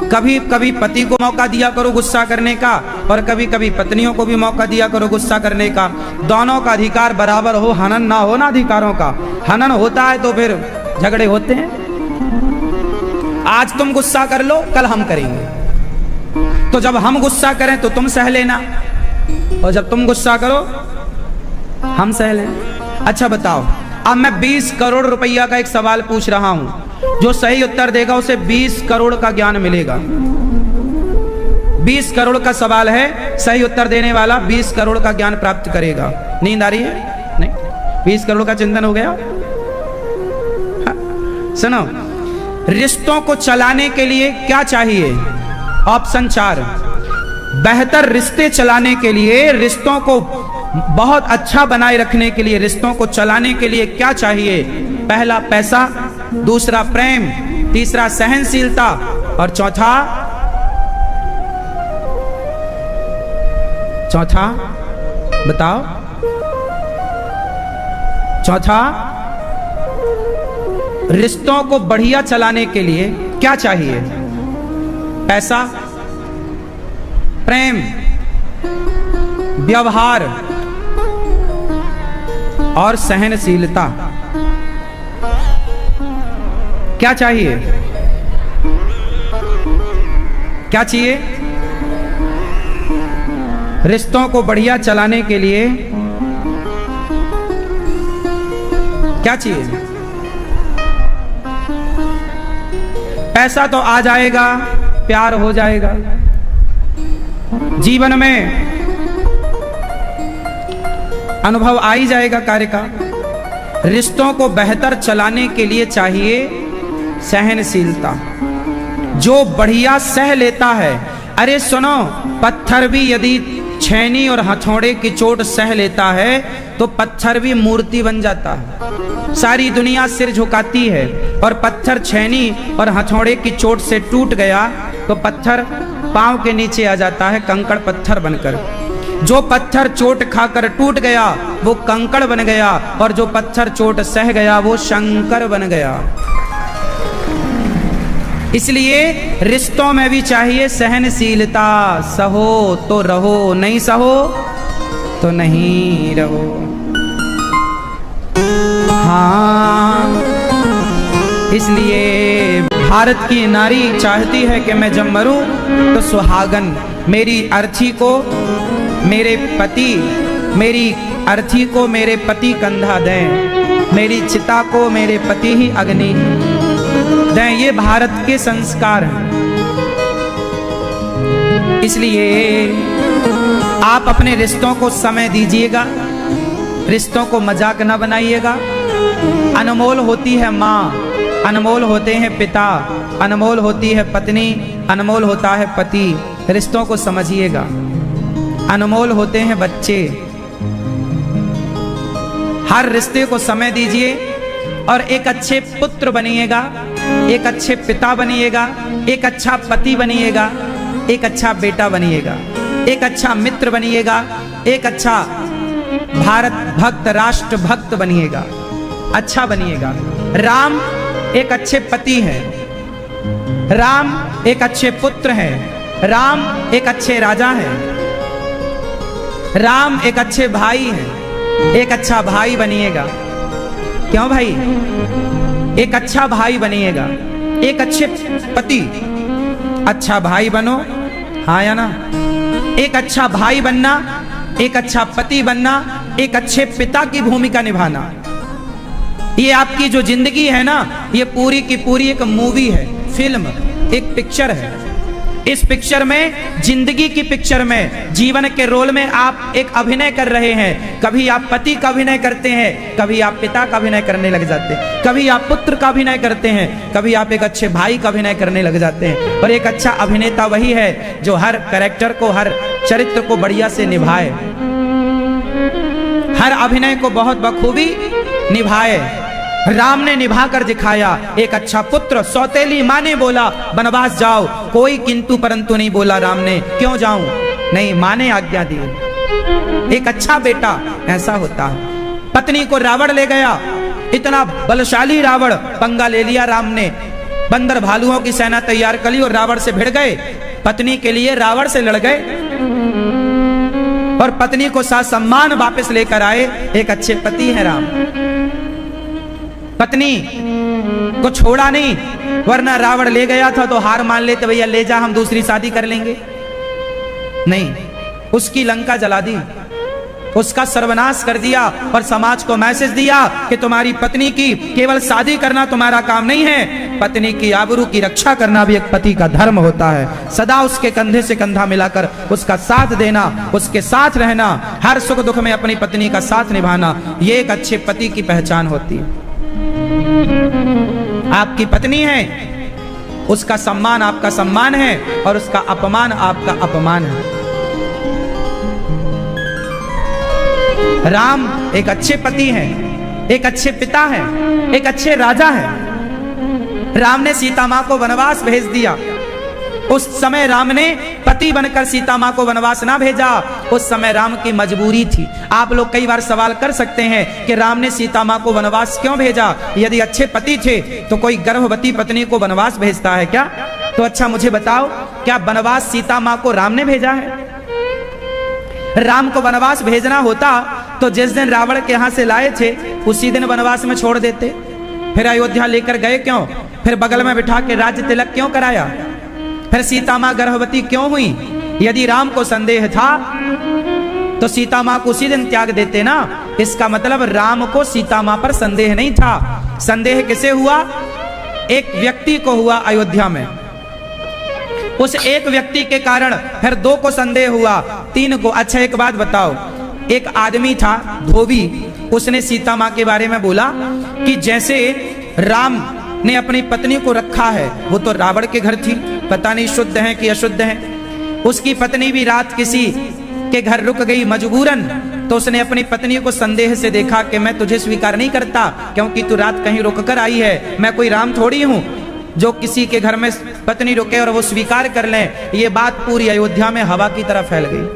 कभी कभी पति को मौका दिया करो गुस्सा करने का, और कभी कभी पत्नियों को भी मौका दिया करो गुस्सा करने का। दोनों का अधिकार बराबर हो, हनन ना हो ना अधिकारों का। हनन होता है तो फिर झगड़े होते हैं। आज तुम गुस्सा कर लो, कल हम करेंगे। तो जब हम गुस्सा करें तो तुम सह लेना, और जब तुम गुस्सा करो हम सह लें। अच्छा बताओ, अब मैं 20 करोड़ रुपया का एक सवाल पूछ रहा हूं, जो सही उत्तर देगा उसे 20 करोड़ का ज्ञान मिलेगा। 20 करोड़ का सवाल है, सही उत्तर देने वाला 20 करोड़ का ज्ञान प्राप्त करेगा। नींद आ रही है? नहीं, 20 करोड़ का चिंतन हो गया। हाँ। सुनो, रिश्तों को चलाने के लिए क्या चाहिए? ऑप्शन 4, बेहतर रिश्ते चलाने के लिए, रिश्तों को बहुत अच्छा बनाए रखने के लिए, रिश्तों को चलाने के लिए क्या चाहिए? पहला पैसा, दूसरा प्रेम, तीसरा सहनशीलता, और चौथा बताओ, चौथा रिश्तों को बढ़िया चलाने के लिए क्या चाहिए? पैसा, प्रेम, व्यवहार और सहनशीलता। क्या चाहिए? क्या चाहिए? रिश्तों को बढ़िया चलाने के लिए क्या चाहिए? पैसा तो आ जाएगा, प्यार हो जाएगा, जीवन में अनुभव आ ही जाएगा कार्य का। रिश्तों को बेहतर चलाने के लिए चाहिए सहनशीलता। जो बढ़िया सह लेता है, अरे सुनो, पत्थर भी यदि छेनी और हथौड़े की चोट सह लेता है तो पत्थर भी मूर्ति बन जाता है। सारी दुनिया सिर झुकाती है, और पत्थर छेनी और हथौड़े की चोट से टूट गया तो पत्थर पांव के नीचे आ जाता है कंकड़ पत्थर बनकर। जो पत्थर चोट खाकर टूट गया वो कंकड़ बन गया, और जो पत्थर चोट सह गया वो शंकर बन गया। इसलिए रिश्तों में भी चाहिए सहनशीलता। सहो तो रहो, नहीं सहो तो नहीं रहो। हाँ, इसलिए भारत की नारी चाहती है कि मैं जब मरूं तो सुहागन मेरी अर्थी को मेरे पति, मेरी अर्थी को मेरे पति कंधा दें, मेरी चिता को मेरे पति ही अग्नि दें। ये भारत के संस्कार हैं। इसलिए आप अपने रिश्तों को समय दीजिएगा, रिश्तों को मजाक न बनाइएगा। अनमोल होती है माँ, अनमोल होते हैं पिता, अनमोल होती है पत्नी, अनमोल होता है पति। रिश्तों को समझिएगा। अनमोल होते हैं बच्चे। हर रिश्ते को समय दीजिए और एक अच्छे पुत्र बनिएगा, एक अच्छे पिता बनिएगा, एक अच्छा पति बनिएगा, एक अच्छा बेटा बनिएगा, एक अच्छा मित्र बनिएगा, एक अच्छा भारत भक्त, राष्ट्र भक्त बनिएगा, अच्छा बनिएगा। राम एक अच्छे पति हैं, राम एक अच्छे पुत्र हैं, राम एक अच्छे राजा हैं, राम एक अच्छे भाई हैं। एक अच्छा भाई बनिएगा। क्यों भाई? एक अच्छा भाई बनिएगा, एक अच्छे पति। अच्छा भाई बनो, हाँ या ना? एक अच्छा भाई बनना, एक अच्छा पति बनना, एक अच्छे पिता की भूमिका निभाना। ये आपकी जो जिंदगी है ना, ये पूरी की पूरी एक मूवी है, फिल्म, एक पिक्चर है। इस पिक्चर में, जिंदगी की पिक्चर में, जीवन के रोल में आप एक अभिनय कर रहे हैं। कभी आप पति का अभिनय करते हैं, कभी आप पिता का अभिनय करने लग जाते हैं, कभी आप पुत्र का अभिनय करते हैं, कभी आप एक अच्छे भाई का अभिनय करने लग जाते हैं। और एक अच्छा अभिनेता वही है जो हर कैरेक्टर को, हर चरित्र को बढ़िया से निभाए, हर अभिनय को बहुत बखूबी निभाए। राम ने निभा कर दिखाया। एक अच्छा पुत्र, सौतेली माँ ने बोला वनवास जाओ, कोई किंतु परंतु नहीं बोला राम ने। क्यों जाऊं? नहीं, माँ ने आज्ञा दी। एक अच्छा बेटा ऐसा होता है। पत्नी को रावण ले गया, इतना बलशाली रावण, पंगा ले लिया राम ने। बंदर भालुओं की सेना तैयार कर ली और रावण से भिड़ गए। पत्नी के लिए रावण से लड़ गए और पत्नी को साथ सम्मान वापस लेकर आए। एक अच्छे पति हैं राम, पत्नी को छोड़ा नहीं, वरना रावण ले गया था तो हार मान लेते, भैया ले जा हम दूसरी शादी कर लेंगे। नहीं, उसकी लंका जला दी, उसका सर्वनाश कर दिया और समाज को मैसेज दिया कि तुम्हारी पत्नी की केवल शादी करना तुम्हारा काम नहीं है, पत्नी की आबरू की रक्षा करना भी एक पति का धर्म होता है। सदा उसके कंधे से कंधा मिलाकर उसका साथ देना, उसके साथ रहना, हर सुख दुख में अपनी पत्नी का साथ निभाना, ये एक अच्छे पति की पहचान होती है। आपकी पत्नी है, उसका सम्मान आपका सम्मान है और उसका अपमान आपका अपमान है। राम एक अच्छे पति हैं, एक अच्छे पिता हैं, एक अच्छे राजा हैं। राम ने सीता मां को वनवास भेज दिया। उस समय राम ने पति बनकर सीता मां को वनवास ना भेजा, उस समय राम की मजबूरी थी। आप लोग कई बार सवाल कर सकते हैं कि राम ने सीता मां को वनवास क्यों भेजा? यदि अच्छे पति थे तो कोई गर्भवती पत्नी को वनवास भेजता है क्या? तो अच्छा मुझे बताओ, क्या वनवास सीता मां को राम ने भेजा है? राम को वनवास भेजना होता तो जिस दिन रावण के यहां से लाए थे उसी दिन वनवास में छोड़ देते। फिर अयोध्या लेकर गए क्यों? फिर बगल में बिठा के राज्य तिलक क्यों कराया? फिर सीता मां गर्भवती क्यों हुई? यदि राम को संदेह था तो सीता मां को उसी दिन त्याग देते ना। इसका मतलब राम को सीता मां पर संदेह नहीं था। संदेह किसे हुआ? एक व्यक्ति को हुआ अयोध्या में। उस एक व्यक्ति के कारण फिर दो को संदेह हुआ, तीन को। अच्छा एक बात बताओ, एक आदमी था धोबी, उसने सीता मां के बारे में बोला कि जैसे राम ने अपनी पत्नी को रखा है, वो तो रावण के घर थी, पता नहीं शुद्ध है कि अशुद्ध है। उसकी पत्नी भी रात किसी के घर रुक गई मजबूरन, तो उसने अपनी पत्नी को संदेह से देखा कि मैं तुझे स्वीकार नहीं करता क्योंकि तू रात कहीं रुक कर आई है, मैं कोई राम थोड़ी हूं जो किसी के घर में पत्नी रुके और वो स्वीकार कर ले। ये बात पूरी अयोध्या में हवा की तरह फैल गई।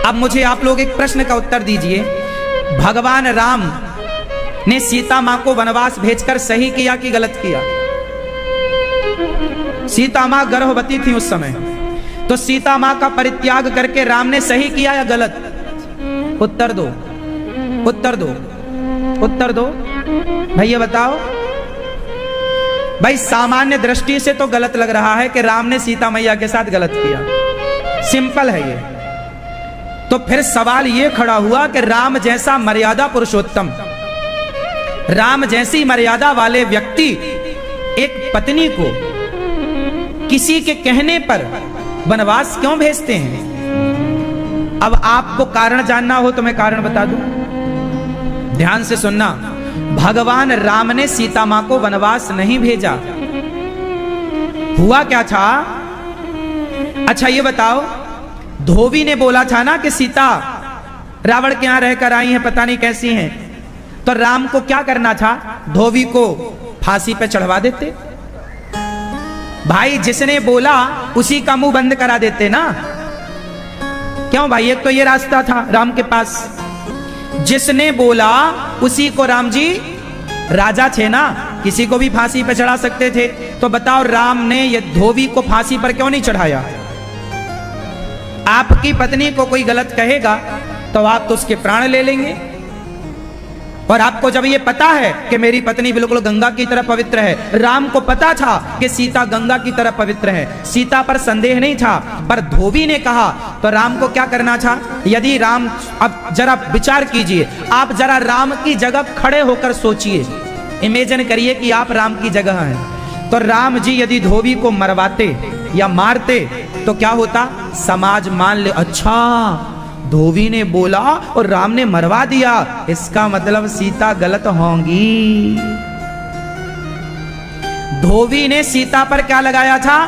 अब मुझे आप लोग एक प्रश्न का उत्तर दीजिए, भगवान राम ने सीता मां को वनवास भेजकर सही किया कि गलत किया? सीता मां गर्भवती थी उस समय, तो सीता मां का परित्याग करके राम ने सही किया या गलत? उत्तर दो, उत्तर दो, उत्तर दो भैया बताओ। भाई सामान्य दृष्टि से तो गलत लग रहा है कि राम ने सीता मैया के साथ गलत किया, सिंपल है ये। तो फिर सवाल ये खड़ा हुआ कि राम जैसा मर्यादा पुरुषोत्तम, राम जैसी मर्यादा वाले व्यक्ति एक पत्नी को किसी के कहने पर वनवास क्यों भेजते हैं? अब आपको कारण जानना हो तो मैं कारण बता दूं, ध्यान से सुनना। भगवान राम ने सीता मां को वनवास नहीं भेजा। हुआ क्या था? अच्छा ये बताओ, धोबी ने बोला था ना कि सीता रावण के यहां रहकर आई हैं, पता नहीं कैसी हैं, तो राम को क्या करना था? धोबी को फांसी पे चढ़वा देते। भाई जिसने बोला उसी का मुंह बंद करा देते ना। क्यों भाई? एक तो ये रास्ता था राम के पास, जिसने बोला उसी को, राम जी राजा थे ना, किसी को भी फांसी पर चढ़ा सकते थे। तो बताओ राम ने ये धोबी को फांसी पर क्यों नहीं चढ़ाया? आपकी पत्नी को कोई गलत कहेगा तो आप तो उसके प्राण ले लेंगे, और आपको जब ये पता है कि मेरी पत्नी बिल्कुल गंगा की तरह पवित्र है, राम को पता था कि सीता गंगा की तरह पवित्र है, सीता पर संदेह नहीं था, पर धोबी ने कहा तो राम को क्या करना था? यदि राम, अब जरा विचार कीजिए, आप जरा राम की जगह खड़े होकर सोचिए, इमेजिन करिए कि आप राम की जगह हैं, तो राम जी यदि धोबी को मरवाते या मारते तो क्या होता? समाज मान ले, अच्छा धोबी ने बोला और राम ने मरवा दिया, इसका मतलब सीता गलत होंगी। धोबी ने सीता पर क्या लगाया था?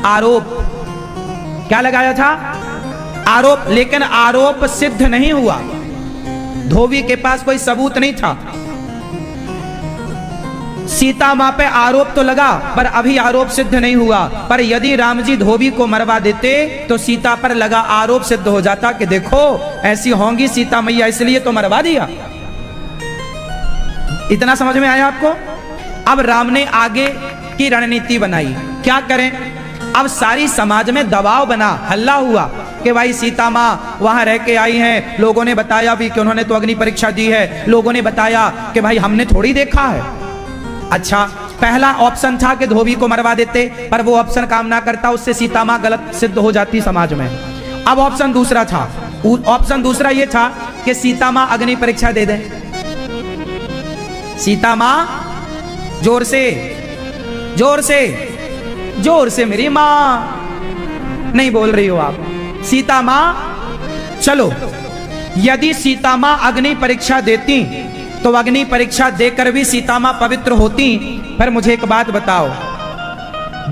आरोप। क्या लगाया था? आरोप। लेकिन आरोप सिद्ध नहीं हुआ, धोबी के पास कोई सबूत नहीं था। सीता मां पे आरोप तो लगा पर अभी आरोप सिद्ध नहीं हुआ, पर यदि राम जी धोबी को मरवा देते तो सीता पर लगा आरोप सिद्ध हो जाता कि देखो ऐसी होंगी सीता मैया, इसलिए तो मरवा दिया। इतना समझ में आया आपको? अब राम ने आगे की रणनीति बनाई, क्या करें। अब सारी समाज में दबाव बना, हल्ला हुआ कि भाई सीता माँ वहां रह के आई हैं, लोगों ने बताया भी कि उन्होंने तो अग्नि परीक्षा दी है, लोगों ने बताया कि भाई हमने थोड़ी देखा है। अच्छा, पहला ऑप्शन था कि धोबी को मरवा देते, पर वो ऑप्शन काम ना करता, उससे सीता माँ गलत सिद्ध हो जाती समाज में। अब ऑप्शन दूसरा था, ऑप्शन दूसरा ये था कि सीता माँ अग्नि परीक्षा दे दे। सीता माँ जोर से जोर से जोर से, मेरी माँ नहीं बोल रही हो आप, सीता माँ चलो। यदि सीता माँ अग्नि परीक्षा देती तो अग्नि परीक्षा देकर भी सीता माँ पवित्र होती। पर मुझे एक बात बताओ,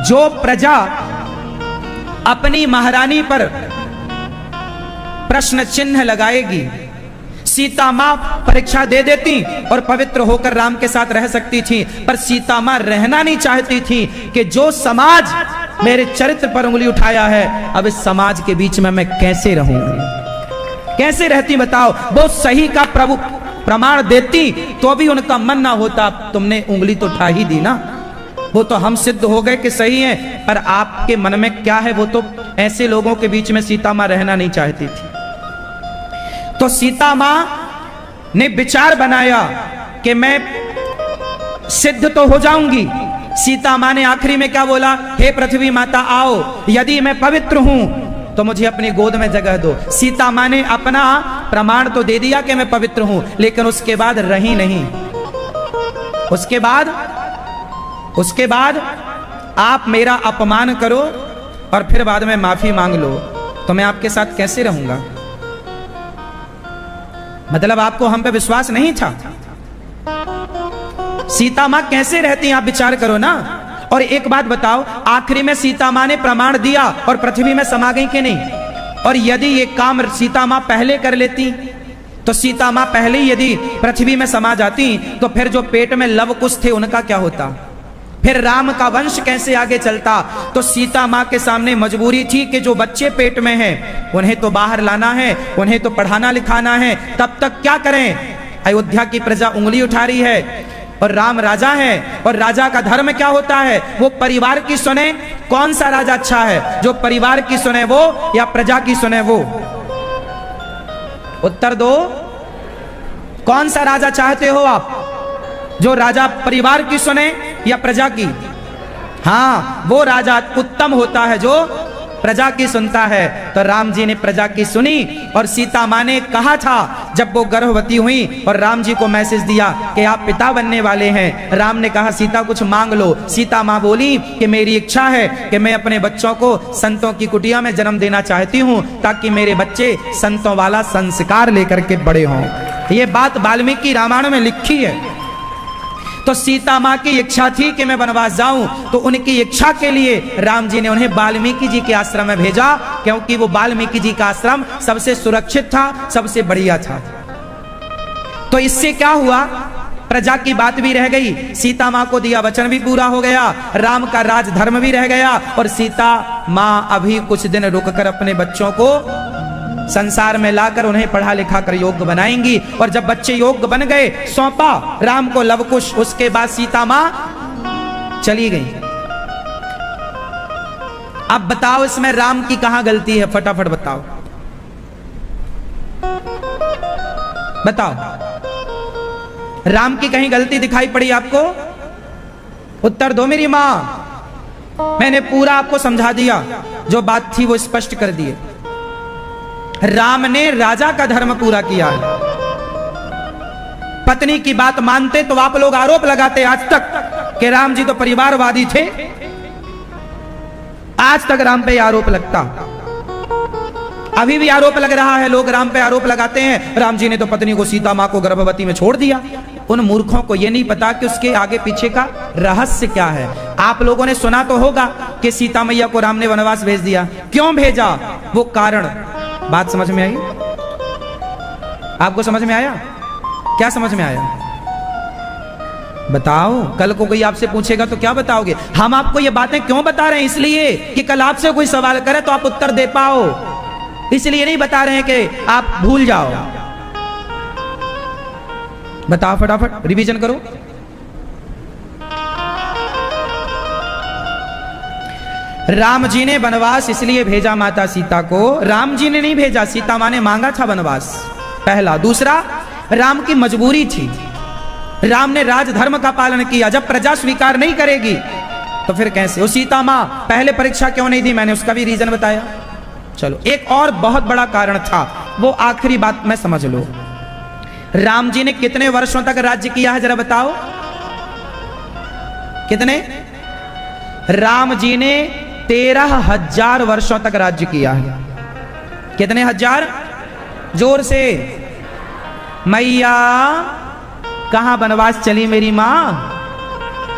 जो प्रजा अपनी महारानी पर प्रश्न चिन्ह लगाएगी, सीता माँ परीक्षा दे देती और पवित्र होकर राम के साथ रह सकती थी, पर सीता माँ रहना नहीं चाहती थी कि जो समाज मेरे चरित्र पर उंगली उठाया है, अब इस समाज के बीच में मैं कैसे रहूंगी, कैसे रहती बताओ। वो सही का प्रभु प्रमाण देती तो भी उनका मन ना होता, तुमने उंगली तो उठा ही दी ना, वो तो हम सिद्ध हो गए कि सही है, पर आपके मन में क्या है वो तो। ऐसे लोगों के बीच में सीता माँ रहना नहीं चाहती थी। तो सीता माँ ने विचार बनाया कि मैं सिद्ध तो हो जाऊंगी। सीता माँ ने आखिरी में क्या बोला, हे पृथ्वी माता आओ, यदि मैं पवित्र हूं तो मुझे अपनी गोद में जगह दो। सीता माँ ने अपना प्रमाण तो दे दिया कि मैं पवित्र हूं, लेकिन उसके बाद रही नहीं। उसके बाद आप मेरा अपमान करो और फिर बाद में माफी मांग लो, तो मैं आपके साथ कैसे रहूंगा। मतलब आपको हम पे विश्वास नहीं था। सीता मां कैसे रहती हैं आप विचार करो ना। और एक बात बताओ, आखिरी में सीता मां ने प्रमाण दिया और पृथ्वी में समा गई कि नहीं। और यदि ये काम सीता मां पहले कर लेती, तो सीता मां पहले यदि पृथ्वी में समा जाती, तो फिर जो पेट में लव कुश थे उनका क्या होता, फिर राम का वंश कैसे आगे चलता। तो सीता माँ के सामने मजबूरी थी कि जो बच्चे पेट में हैं उन्हें तो बाहर लाना है, उन्हें तो पढ़ाना लिखाना है, तब तक क्या करें। अयोध्या की प्रजा उंगली उठा रही है और राम राजा है, और राजा का धर्म क्या होता है, वो परिवार की सुने। कौन सा राजा अच्छा है, जो परिवार की सुने वो या प्रजा की सुने वो। उत्तर दो, कौन सा राजा चाहते हो आप, जो राजा परिवार की सुने या प्रजा की। हाँ, वो राजा उत्तम होता है जो प्रजा की सुनता है। तो राम जी ने प्रजा की सुनी, और सीता माँ ने कहा था जब वो गर्भवती हुई और राम जी को मैसेज दिया कि आप पिता बनने वाले हैं, राम ने कहा सीता कुछ मांग लो। सीता माँ बोली कि मेरी इच्छा है कि मैं अपने बच्चों को संतों की कुटिया में जन्म देना चाहती हूँ, ताकि मेरे बच्चे संतों वाला संस्कार लेकर के बड़े हों। ये बात वाल्मीकि रामायण में लिखी है। तो सीता माँ की इच्छा थी कि मैं वनवास जाऊं, तो उनकी इच्छा के लिए राम जी ने उन्हें वाल्मीकि जी के आश्रम में भेजा, क्योंकि वो वाल्मीकि जी का आश्रम सबसे सुरक्षित था, सबसे बढ़िया था। तो इससे क्या हुआ, प्रजा की बात भी रह गई, सीता माँ को दिया वचन भी पूरा हो गया, राम का राज धर्म भी रह गया, और सीता माँ अभी कुछ दिन रुककर अपने बच्चों को संसार में लाकर उन्हें पढ़ा लिखा कर योग्य बनाएंगी। और जब बच्चे योग्य बन गए, सौंपा राम को लवकुश, उसके बाद सीता मां चली गई। अब बताओ इसमें राम की कहां गलती है, फटाफट बताओ, बताओ राम की कहीं गलती दिखाई पड़ी आपको। उत्तर दो मेरी मां, मैंने पूरा आपको समझा दिया, जो बात थी वो स्पष्ट कर दिए। राम ने राजा का धर्म पूरा किया है। पत्नी की बात मानते तो आप लोग आरोप लगाते आज तक कि राम जी तो परिवारवादी थे, आज तक राम पे आरोप लगता, अभी भी आरोप लग रहा है, लोग राम पे आरोप लगाते हैं राम जी ने तो पत्नी को, सीता मां को गर्भवती में छोड़ दिया। उन मूर्खों को यह नहीं पता कि उसके आगे पीछे का रहस्य क्या है। आप लोगों ने सुना तो होगा कि सीता मैया को राम ने वनवास भेज दिया, क्यों भेजा, वो कारण। बात समझ में आई आपको, समझ में आया, क्या समझ में आया बताओ। कल को कोई आपसे पूछेगा तो क्या बताओगे। हम आपको ये बातें क्यों बता रहे हैं, इसलिए कि कल आपसे कोई सवाल करे तो आप उत्तर दे पाओ, इसलिए नहीं बता रहे हैं कि आप भूल जाओ। बताओ फटाफट, रिवीजन करो। राम जी ने वनवास इसलिए भेजा माता सीता को, राम जी ने नहीं भेजा, सीता माँ ने मांगा था वनवास, पहला। दूसरा, राम की मजबूरी थी, राम ने राजधर्म का पालन किया। जब प्रजा स्वीकार नहीं करेगी तो फिर कैसे? वो सीता माँ पहले परीक्षा क्यों नहीं दी, मैंने उसका भी रीजन बताया। चलो, एक और बहुत बड़ा कारण था, वो आखिरी बात में समझ लो। राम जी ने कितने वर्षों तक राज्य किया है, जरा बताओ कितने? राम जी ने 13,000 वर्षों तक राज्य किया है। कितने हजार? जोर से। मैया कहां वनवास चली मेरी मां,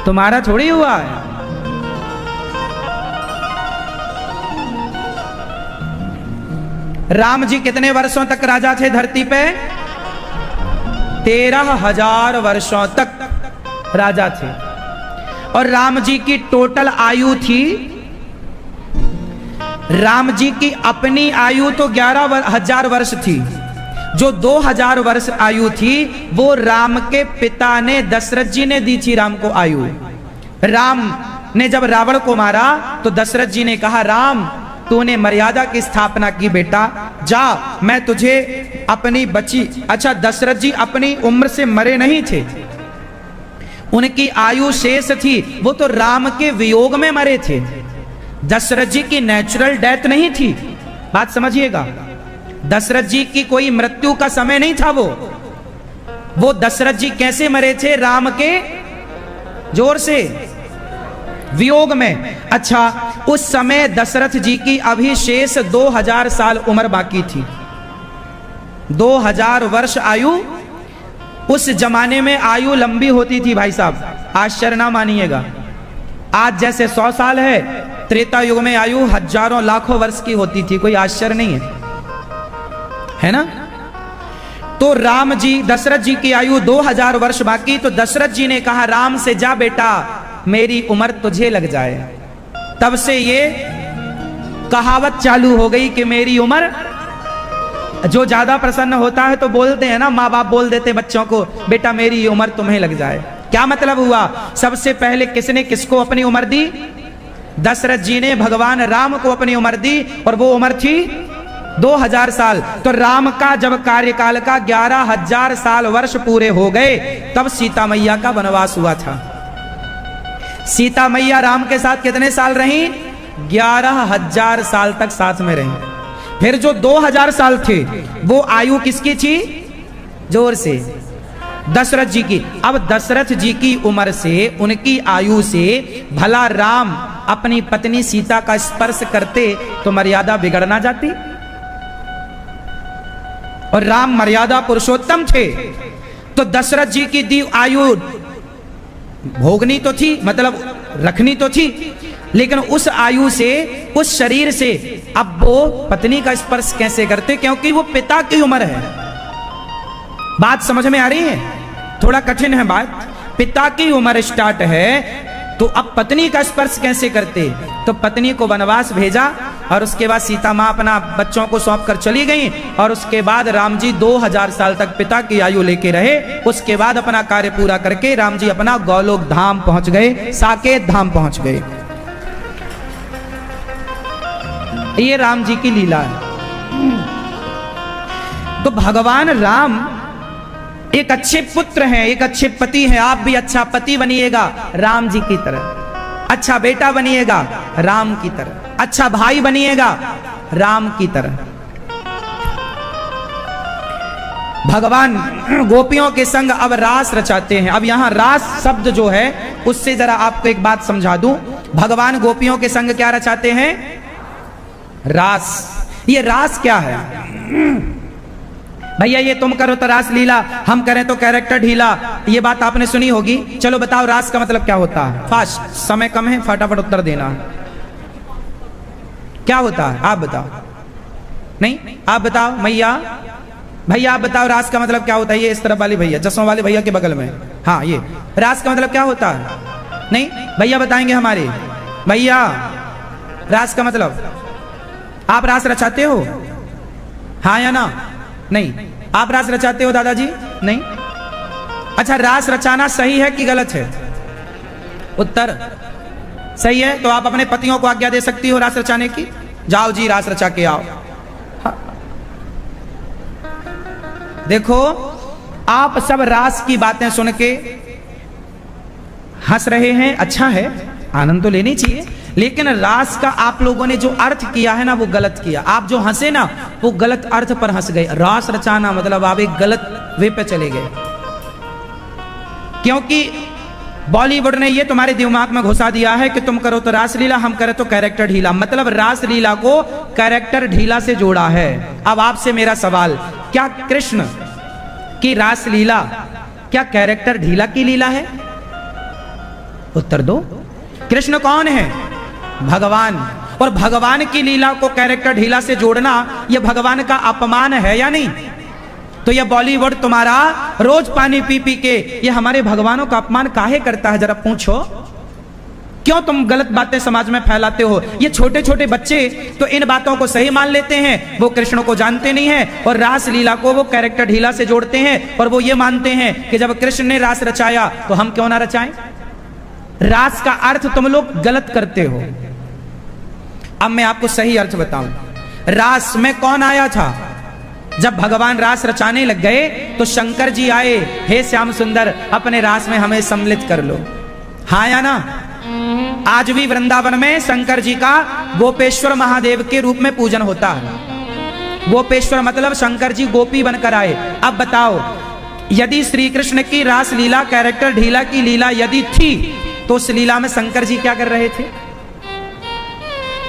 तुम्हारा थोड़ी हुआ है। राम जी कितने वर्षों तक राजा थे धरती पे? 13,000 वर्षों तक राजा थे। और राम जी की टोटल आयु थी, राम जी की अपनी आयु तो 11,000 वर्ष थी। जो 2,000 वर्ष आयु थी वो राम के पिता ने, दशरथ जी ने दी थी राम को आयु। राम ने जब रावण को मारा तो दशरथ जी ने कहा, राम तूने मर्यादा की स्थापना की बेटा, जा मैं तुझे अपनी बची। अच्छा, दशरथ जी अपनी उम्र से मरे नहीं थे, उनकी आयु शेष थी, वो तो राम के वियोग में मरे थे। दशरथ जी की नेचुरल डेथ नहीं थी, बात समझिएगा। दशरथ जी की कोई मृत्यु का समय नहीं था। वो दशरथ जी कैसे मरे थे? राम के, जोर से, वियोग में। अच्छा, उस समय दशरथ जी की अभी शेष 2,000 साल उम्र बाकी थी, 2,000 वर्ष आयु। उस जमाने में आयु लंबी होती थी भाई साहब, आश्चर्य ना मानिएगा। आज जैसे 100 साल है, त्रेता युग में आयु हजारों लाखों वर्ष की होती थी, कोई आश्चर्य नहीं है ना? तो राम जी, दशरथ जी की आयु 2,000 वर्ष बाकी, तो दशरथ जी ने कहा, राम से जा बेटा, मेरी उम्र तुझे लग जाए। तब से ये कहावत चालू हो गई कि मेरी उम्र, जो ज्यादा प्रसन्न होता है तो बोलते हैं ना, माँ बाप बोल देते बच्चों को, बेटा मेरी उम्र तुम्हें लग जाए। क्या मतलब हुआ? सबसे पहले किसने किसको अपनी उम्र दी? दशरथ जी ने भगवान राम को अपनी उम्र दी, और वो उम्र थी 2,000 साल। तो राम का जब कार्यकाल का 11,000 साल वर्ष पूरे हो गए, तब सीता मैया का वनवास हुआ था। सीता मैया राम के साथ कितने साल रही? 11,000 साल तक साथ में रही। फिर जो 2,000 साल थे वो आयु किसकी थी? जोर से, दशरथ जी की। अब दशरथ जी की उम्र से, उनकी आयु से भला राम अपनी पत्नी सीता का स्पर्श करते तो मर्यादा बिगड़ ना जाती? और राम मर्यादा पुरुषोत्तम थे, तो दशरथ जी की दी आयु भोगनी तो थी, मतलब रखनी तो थी, लेकिन उस आयु से, उस शरीर से अब वो पत्नी का स्पर्श कैसे करते? क्योंकि वो पिता की उम्र है। बात समझ में आ रही है? थोड़ा कठिन है बात। पिता की उम्र स्टार्ट है, तो अब पत्नी का स्पर्श कैसे करते? तो पत्नी को वनवास भेजा, और उसके बाद सीता माँ अपना बच्चों को सौंप कर चली गई। और उसके बाद राम जी 2,000 साल तक पिता की आयु लेके रहे। उसके बाद अपना कार्य पूरा करके राम जी अपना गौलोक धाम पहुंच गए, साकेत धाम पहुंच गए। ये राम जी की लीला है। तो भगवान राम एक अच्छे पुत्र हैं, एक अच्छे पति हैं। आप भी अच्छा पति बनिएगा राम जी की तरह, अच्छा बेटा बनिएगा राम की तरह, अच्छा भाई बनिएगा राम की तरह। भगवान गोपियों के संग अब रास रचाते हैं। अब यहां रास शब्द जो है, उससे जरा आपको एक बात समझा दूं। भगवान गोपियों के संग क्या रचाते हैं? रास। ये रास क्या है भैया? ये तुम करो तो रास लीला, हम करें तो कैरेक्टर ढीला, ये बात आपने सुनी होगी। चलो बताओ रास का मतलब क्या होता है? फास्ट, समय कम है, फटाफट उत्तर देना। क्या होता है आप बताओ? नहीं, आप बताओ मैया, भैया आप बताओ रास का मतलब क्या होता है? ये इस तरफ वाली भैया, चश्मा वाले भैया के बगल में, हाँ, ये रास का मतलब क्या होता है? नहीं, भैया बताएंगे हमारे भैया रास का मतलब। आप रास रचाते हो? हाँ या ना? नहीं। आप रास रचाते हो दादाजी? नहीं। अच्छा, रास रचाना सही है कि गलत है? उत्तर सही है, तो आप अपने पतियों को आज्ञा दे सकती हो रास रचाने की, जाओ जी रास रचा के आओ। देखो आप सब रास की बातें सुन के हंस रहे हैं, अच्छा है, आनंद तो लेनी चाहिए, लेकिन रास का आप लोगों ने जो अर्थ किया है ना वो गलत किया। आप जो हंसे ना वो गलत अर्थ पर हंस गए। रास रचाना मतलब आप एक गलत वे पे चले गए, क्योंकि बॉलीवुड ने ये तुम्हारे दिमाग में घुसा दिया है कि तुम करो तो रासलीला, हम करें तो कैरेक्टर ढीला, मतलब रासलीला को कैरेक्टर ढीला से जोड़ा है। अब आपसे मेरा सवाल, क्या कृष्ण की रासलीला क्या कैरेक्टर ढीला की लीला है? उत्तर दो। कृष्ण कौन है? भगवान, और भगवान की लीला को कैरेक्टर ढीला से जोड़ना यह भगवान का अपमान है या नहीं? तो यह बॉलीवुड तुम्हारा रोज पानी पी पी के ये हमारे भगवानों का अपमान काहे करता है? जरा पूछो, क्यों तुम गलत बातें समाज में फैलाते हो? ये छोटे छोटे बच्चे तो इन बातों को सही मान लेते हैं, वो कृष्ण को जानते नहीं हैं और रास लीला को वो कैरेक्टर ढीला से जोड़ते हैं, और वो ये मानते हैं कि जब कृष्ण ने रास रचाया तो हम क्यों ना रचाएं। रास का अर्थ तुम लोग गलत करते हो। अब मैं आपको सही अर्थ बताऊं, रास में कौन आया था? जब भगवान रास रचाने लग गए तो शंकर जी आए, हे श्याम सुंदर अपने रास में हमें सम्मिलित कर लो। हाँ या ना? आज भी वृंदावन में शंकर जी का गोपेश्वर महादेव के रूप में पूजन होता है। गोपेश्वर मतलब शंकर जी गोपी बनकर आए। अब बताओ, यदि श्री कृष्ण की रास लीला कैरेक्टर ढीला की लीला यदि थी तो उस लीला में शंकर जी क्या कर रहे थे?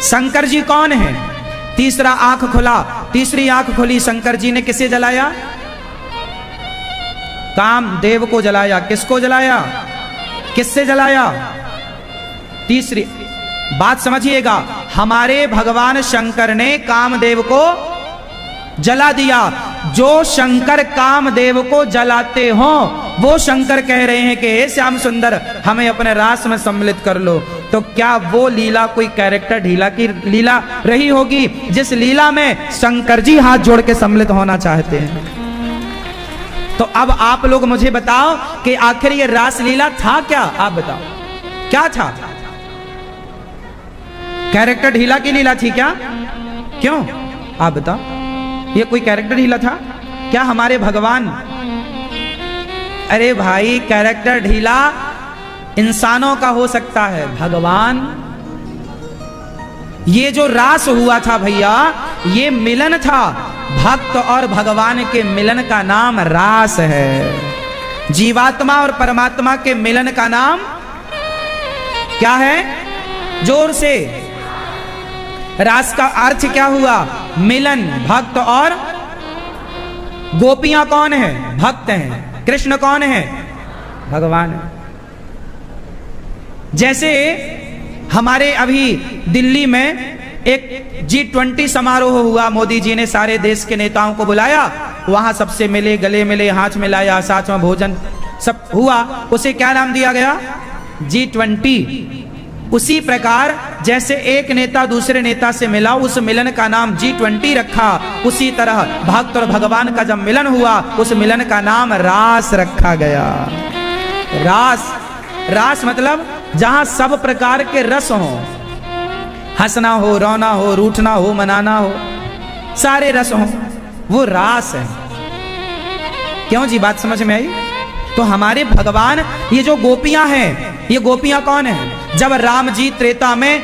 शंकर जी कौन है? तीसरा आंख खुला, तीसरी आंख खुली, शंकर जी ने किसे जलाया? कामदेव को जलाया। किसको जलाया? किससे जलाया? तीसरी बात समझिएगा, हमारे भगवान शंकर ने कामदेव को जला दिया। जो शंकर कामदेव को जलाते हो वो शंकर कह रहे हैं कि हे श्याम सुंदर हमें अपने रास में सम्मिलित कर लो। तो क्या वो लीला कोई कैरेक्टर ढीला की लीला रही होगी जिस लीला में शंकर जी हाथ जोड़ के सम्मिलित होना चाहते हैं? तो अब आप लोग मुझे बताओ कि आखिर ये रास लीला था क्या? आप बताओ क्या था? कैरेक्टर ढीला की लीला थी क्या? क्यों? आप बताओ, ये कोई कैरेक्टर ढीला था क्या? हमारे भगवान, अरे भाई कैरेक्टर ढीला इंसानों का हो सकता है, भगवान। ये जो रास हुआ था भैया, ये मिलन था, भक्त और भगवान के मिलन का नाम रास है। जीवात्मा और परमात्मा के मिलन का नाम क्या है? जोर से, रास का अर्थ क्या हुआ? मिलन। भक्त और गोपियां कौन है? भक्त हैं। कृष्ण कौन है? भगवान है। जैसे हमारे अभी दिल्ली में एक G20 समारोह हुआ, मोदी जी ने सारे देश के नेताओं को बुलाया, वहां सबसे मिले, गले मिले, हाथ मिलाया, साथ में भोजन सब हुआ। उसे क्या नाम दिया गया? G20। उसी प्रकार जैसे एक नेता दूसरे नेता से मिला, उस मिलन का नाम G20 रखा, उसी तरह भक्त और भगवान का जब मिलन हुआ उस मिलन का नाम रास रखा गया। रास, रास मतलब जहां सब प्रकार के रस हो, हंसना हो, रोना हो, रूठना हो, मनाना हो, सारे रस हो, वो रास है। क्यों जी, बात समझ में आई? तो हमारे भगवान, ये जो गोपियां हैं, ये गोपियां कौन है? जब राम जी त्रेता में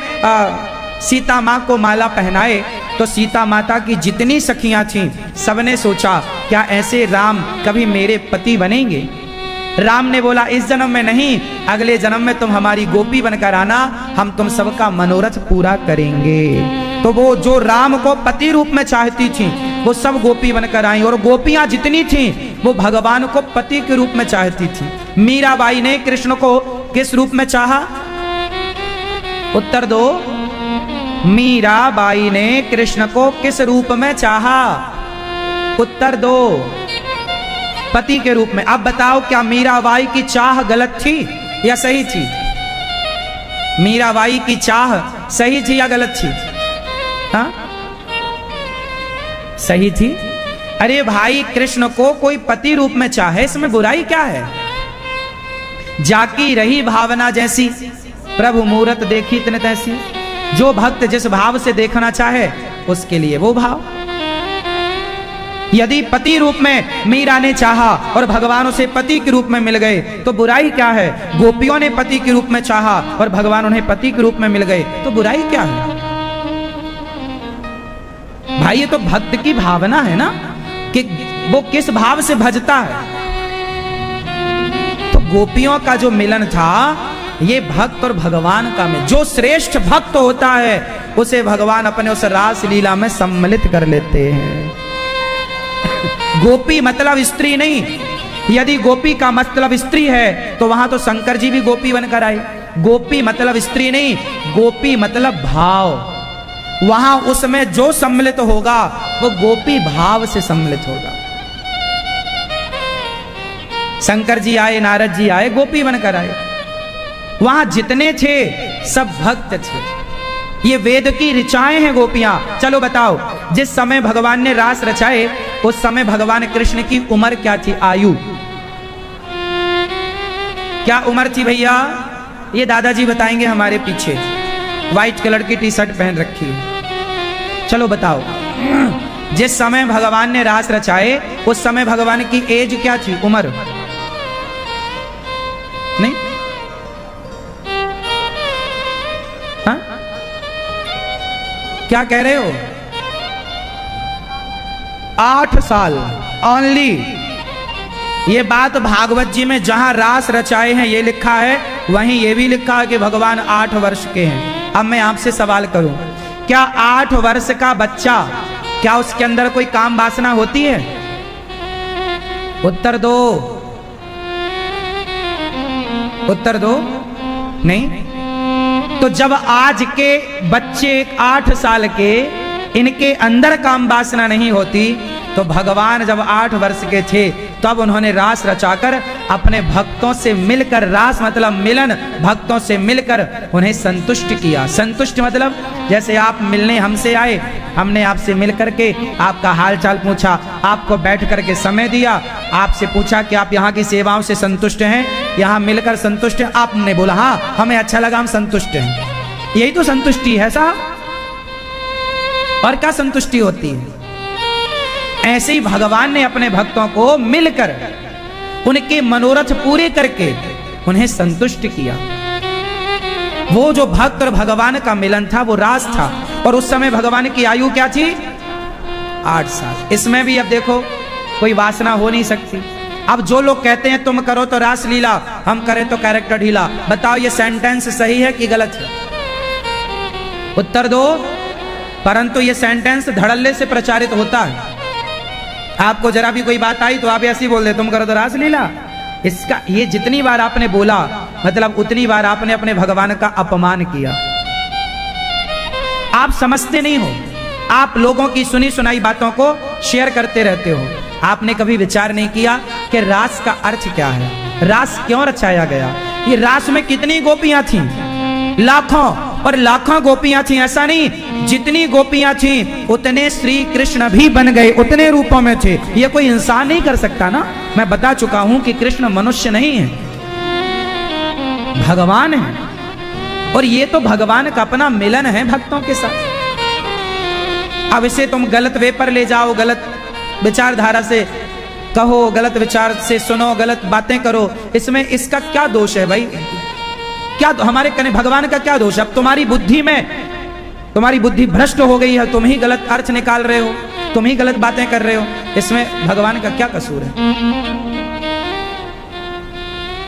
सीता माँ को माला पहनाए तो सीता माता की जितनी सखियां थीं सबने सोचा क्या ऐसे राम कभी मेरे पति बनेंगे? राम ने बोला इस जन्म में नहीं, अगले जन्म में तुम हमारी गोपी बनकर आना, हम तुम सबका मनोरथ पूरा करेंगे। तो वो जो राम को पति रूप में चाहती थी वो सब गोपी बनकर आई, और गोपियां जितनी थीं वो भगवान को पति के रूप में चाहती थी। मीराबाई ने कृष्ण को किस रूप में चाहा? उत्तर दो। मीराबाई ने कृष्ण को किस रूप में चाहा? उत्तर दो। पति के रूप में। अब बताओ क्या मीराबाई की चाह गलत थी या सही थी? मीराबाई की चाह सही थी या गलत थी? हाँ, सही थी। अरे भाई, कृष्ण को कोई पति रूप में चाहे, इसमें बुराई क्या है? जाकी रही भावना जैसी, प्रभु मूरत देखी इतने तैसी। जो भक्त जिस भाव से देखना चाहे उसके लिए वो भाव। यदि पति रूप में मीरा ने चाहा और भगवान उसे पति के रूप में मिल गए तो बुराई क्या है? गोपियों ने पति के रूप में चाहा और भगवान उन्हें पति के रूप में मिल गए तो बुराई क्या है? भाई ये तो भक्त की भावना है ना कि वो किस भाव से भजता है। तो गोपियों का जो मिलन था ये भक्त और भगवान का मिलन। जो श्रेष्ठ भक्त होता है उसे भगवान अपने उस रास लीला में सम्मिलित कर लेते हैं। गोपी मतलब स्त्री नहीं। यदि गोपी का मतलब स्त्री है तो वहां तो शंकर जी भी गोपी बनकर आए। गोपी मतलब स्त्री नहीं, गोपी मतलब भाव। वहां उसमें जो सम्मिलित होगा वो गोपी भाव से सम्मिलित होगा। शंकर जी आए, नारद जी आए, गोपी बनकर आए। वहां जितने थे सब भक्त थे। ये वेद की ऋचाएं हैं गोपियां। चलो बताओ, जिस समय भगवान ने रास रचाए उस समय भगवान कृष्ण की उम्र क्या थी? आयु क्या उम्र थी भैया? ये दादाजी बताएंगे हमारे पीछे। व्हाइट कलर की टी शर्ट पहन रखी है। चलो बताओ, जिस समय भगवान ने रास रचाए उस समय भगवान की एज क्या थी? उम्र नहीं? हाँ? क्या कह रहे हो? 8 साल ओनली। ये बात भागवत जी में जहां रास रचाए हैं ये लिखा है, वहीं ये भी लिखा है कि भगवान 8 वर्ष के हैं। अब मैं आपसे सवाल करूं, क्या 8 वर्ष का बच्चा, क्या उसके अंदर कोई काम वासना होती है? उत्तर दो, उत्तर दो। नहीं? तो जब आज के बच्चे 8 साल के इनके अंदर काम वासना नहीं होती तो भगवान जब 8 वर्ष के थे तब उन्होंने रास रचाकर अपने भक्तों से मिलकर, रास मतलब मिलन, भक्तों से मिलकर उन्हें संतुष्ट किया। संतुष्ट मतलब जैसे आप मिलने हमसे आए, हमने आपसे मिल करके आपका हाल चाल पूछा, आपको बैठ करके समय दिया, आपसे पूछा कि आप यहाँ की सेवाओं से संतुष्ट हैं, यहाँ मिलकर संतुष्ट हैं। आपने बोला हाँ हमें अच्छा लगा, हम संतुष्ट हैं। यही तो संतुष्टि है साहब। और क्या संतुष्टि होती है? ऐसे ही भगवान ने अपने भक्तों को मिलकर उनके मनोरथ पूरे करके उन्हें संतुष्ट किया। वो जो भक्त और भगवान का मिलन था वो रास था। और उस समय भगवान की आयु क्या थी? 8 साल। इसमें भी अब देखो कोई वासना हो नहीं सकती। अब जो लोग कहते हैं तुम करो तो रास लीला, हम करें तो कैरेक्टर ढीला, बताओ ये सेंटेंस सही है कि गलत है? उत्तर दो। परंतु ये सेंटेंस धड़ल्ले से प्रचारित होता है। आपको जरा भी कोई बात आई तो आप ऐसे ही बोल दे तुम करो तो रास लीला। इसका ये जितनी बार आपने बोला मतलब उतनी बार आपने अपने भगवान का अपमान किया। आप समझते नहीं हो, आप लोगों की सुनी सुनाई बातों को शेयर करते रहते हो। आपने कभी विचार नहीं किया कि रास का अर्थ क्या है, रास क्यों रचाया गया। ये रास में कितनी गोपियां थीं? लाखों और लाखों गोपियां थीं। ऐसा नहीं, जितनी गोपियां थीं उतने श्री कृष्ण भी बन गए, उतने रूपों में थे। ये कोई इंसान नहीं कर सकता ना। मैं बता चुका हूं कि कृष्ण मनुष्य नहीं है, भगवान है। और ये तो भगवान का अपना मिलन है भक्तों के साथ। अब इसे तुम गलत वे पर ले जाओ, गलत विचारधारा से कहो, गलत विचार से सुनो, गलत बातें करो, इसमें इसका क्या दोष है भाई? क्या हमारे कने भगवान का क्या दोष है? अब तुम्हारी बुद्धि में, तुम्हारी बुद्धि भ्रष्ट हो गई है, तुम ही गलत अर्थ निकाल रहे हो, तुम ही गलत बातें कर रहे हो, इसमें भगवान का क्या कसूर है?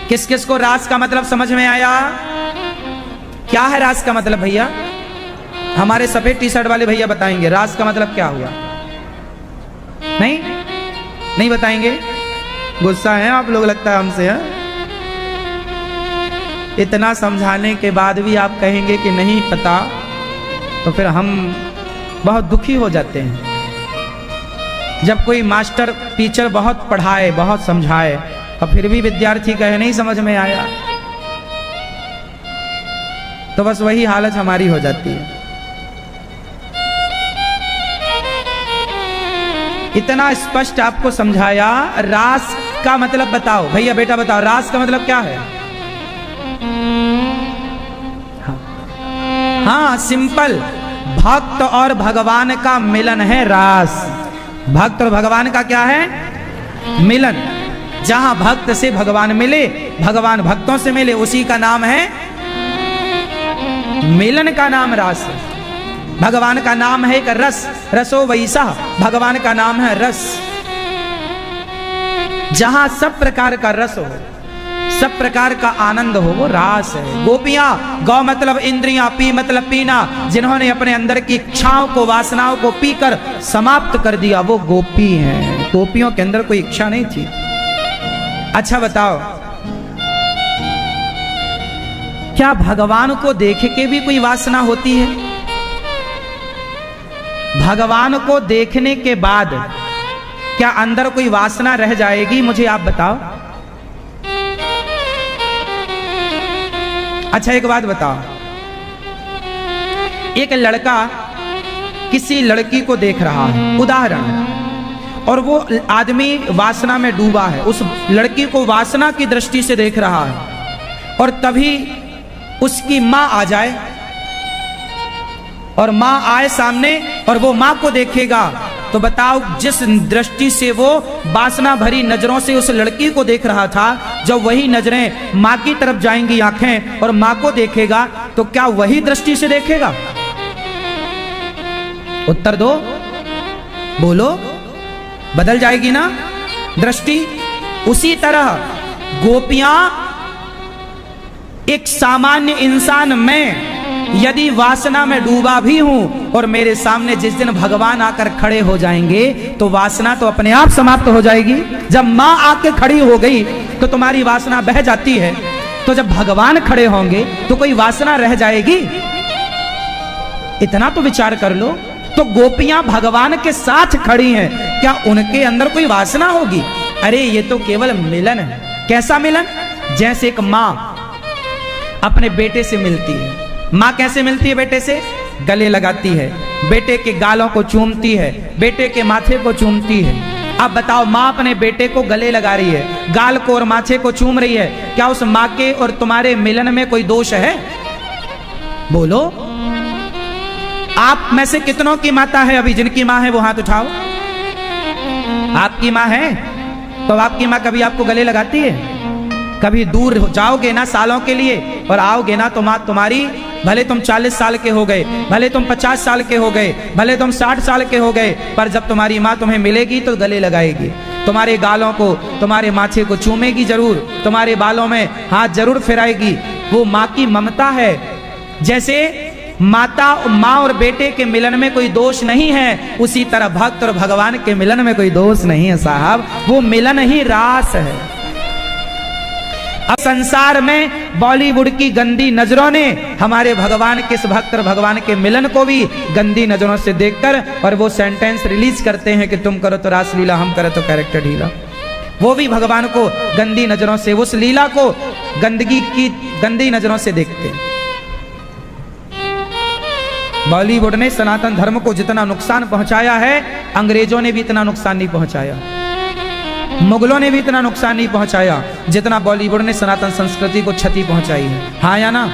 किस किस को रास का मतलब समझ में आया? क्या है रास का मतलब भैया? हमारे सफेद टी शर्ट वाले भैया बताएंगे रास का मतलब क्या हुआ। नहीं नहीं बताएंगे? गुस्सा है आप लोग लगता है हमसे। है इतना समझाने के बाद भी आप कहेंगे कि नहीं पता, तो फिर हम बहुत दुखी हो जाते हैं। जब कोई मास्टर टीचर बहुत पढ़ाए, बहुत समझाए और फिर भी विद्यार्थी कहे नहीं समझ में आया, तो बस वही हालत हमारी हो जाती है। इतना स्पष्ट आपको समझाया, रास का मतलब बताओ भैया, बेटा बताओ रास का मतलब क्या है? हाँ सिंपल, भक्त और भगवान का मिलन है रास। भक्त और भगवान का क्या है? मिलन। जहां भक्त से भगवान मिले, भगवान भक्तों से मिले, उसी का नाम है मिलन, का नाम रास। भगवान का नाम है एक रस, रसो वैसा, भगवान का नाम है रस। जहां सब प्रकार का रस हो, सब प्रकार का आनंद हो, वो रास है। गोपियां, गौ मतलब इंद्रियां, पी मतलब पीना, जिन्होंने अपने अंदर की इच्छाओं को, वासनाओं को पीकर समाप्त कर दिया, वो गोपी हैं। गोपियों के अंदर कोई इच्छा नहीं थी। अच्छा बताओ, क्या भगवान को देख के भी कोई वासना होती है? भगवान को देखने के बाद क्या अंदर कोई वासना रह जाएगी? मुझे आप बताओ। अच्छा एक बात बताओ, एक लड़का किसी लड़की को देख रहा है, उदाहरण, और वो आदमी वासना में डूबा है, उस लड़की को वासना की दृष्टि से देख रहा है, और तभी उसकी मां आ जाए, और मां आए सामने और वो मां को देखेगा, तो बताओ जिस दृष्टि से वो वासना भरी नजरों से उस लड़की को देख रहा था, जब वही नजरें मां की तरफ जाएंगी आंखें और मां को देखेगा, तो क्या वही दृष्टि से देखेगा? उत्तर दो, बोलो। बदल जाएगी ना दृष्टि? उसी तरह गोपियां, एक सामान्य इंसान में यदि वासना में डूबा भी हूं और मेरे सामने जिस दिन भगवान आकर खड़े हो जाएंगे, तो वासना तो अपने आप समाप्त हो जाएगी। जब मां आके खड़ी हो गई तो तुम्हारी वासना बह जाती है, तो जब भगवान खड़े होंगे तो कोई वासना रह जाएगी? इतना तो विचार कर लो। तो गोपियां भगवान के साथ खड़ी हैं, क्या उनके अंदर कोई वासना होगी? अरे ये तो केवल मिलन है। कैसा मिलन? जैसे एक मां अपने बेटे से मिलती है। मां कैसे मिलती है बेटे से? गले लगाती है, बेटे के गालों को चूमती है, बेटे के माथे को चूमती है। अब बताओ, मां अपने बेटे को गले लगा रही है, गाल को और माथे को चूम रही है, क्या उस मां के और तुम्हारे मिलन में कोई दोष है? बोलो। आप में से कितनों की माता है अभी? जिनकी मां है वो हाथ उठाओ। आपकी मां है तो आपकी मां कभी आपको गले लगाती है? कभी दूर जाओगे ना सालों के लिए और आओगे ना, तो मां तुम्हारी, भले तुम 40 साल के हो गए, भले तुम 50 साल के हो गए, भले तुम 60 साल के हो गए, पर जब तुम्हारी मां तुम्हें मिलेगी तो गले लगाएगी, तुम्हारे गालों को, तुम्हारे माथे को चूमेगी जरूर, तुम्हारे बालों में हाथ जरूर फिराएगी। वो मां की ममता है। जैसे मां और बेटे के मिलन में कोई दोष नहीं है, उसी तरह भक्त और भगवान के मिलन में कोई दोष नहीं है साहब। वो मिलन ही रास है। अब संसार में बॉलीवुड की गंदी नजरों ने हमारे भगवान के, इस भक्त और भगवान के मिलन को भी गंदी नजरों से देखकर, और वो सेंटेंस रिलीज करते हैं कि तुम करो तो रासलीला, हम करो तो कैरेक्टर ढीला। वो भी भगवान को गंदी नजरों से, उस लीला को गंदगी की गंदी नजरों से देखते हैं। बॉलीवुड ने सनातन धर्म को जितना नुकसान पहुंचाया है, अंग्रेजों ने भी इतना नुकसान नहीं पहुंचाया, मुगलों ने भी इतना नुकसान नहीं पहुंचाया जितना बॉलीवुड ने सनातन संस्कृति को क्षति पहुंचाई है। हाँ या ना?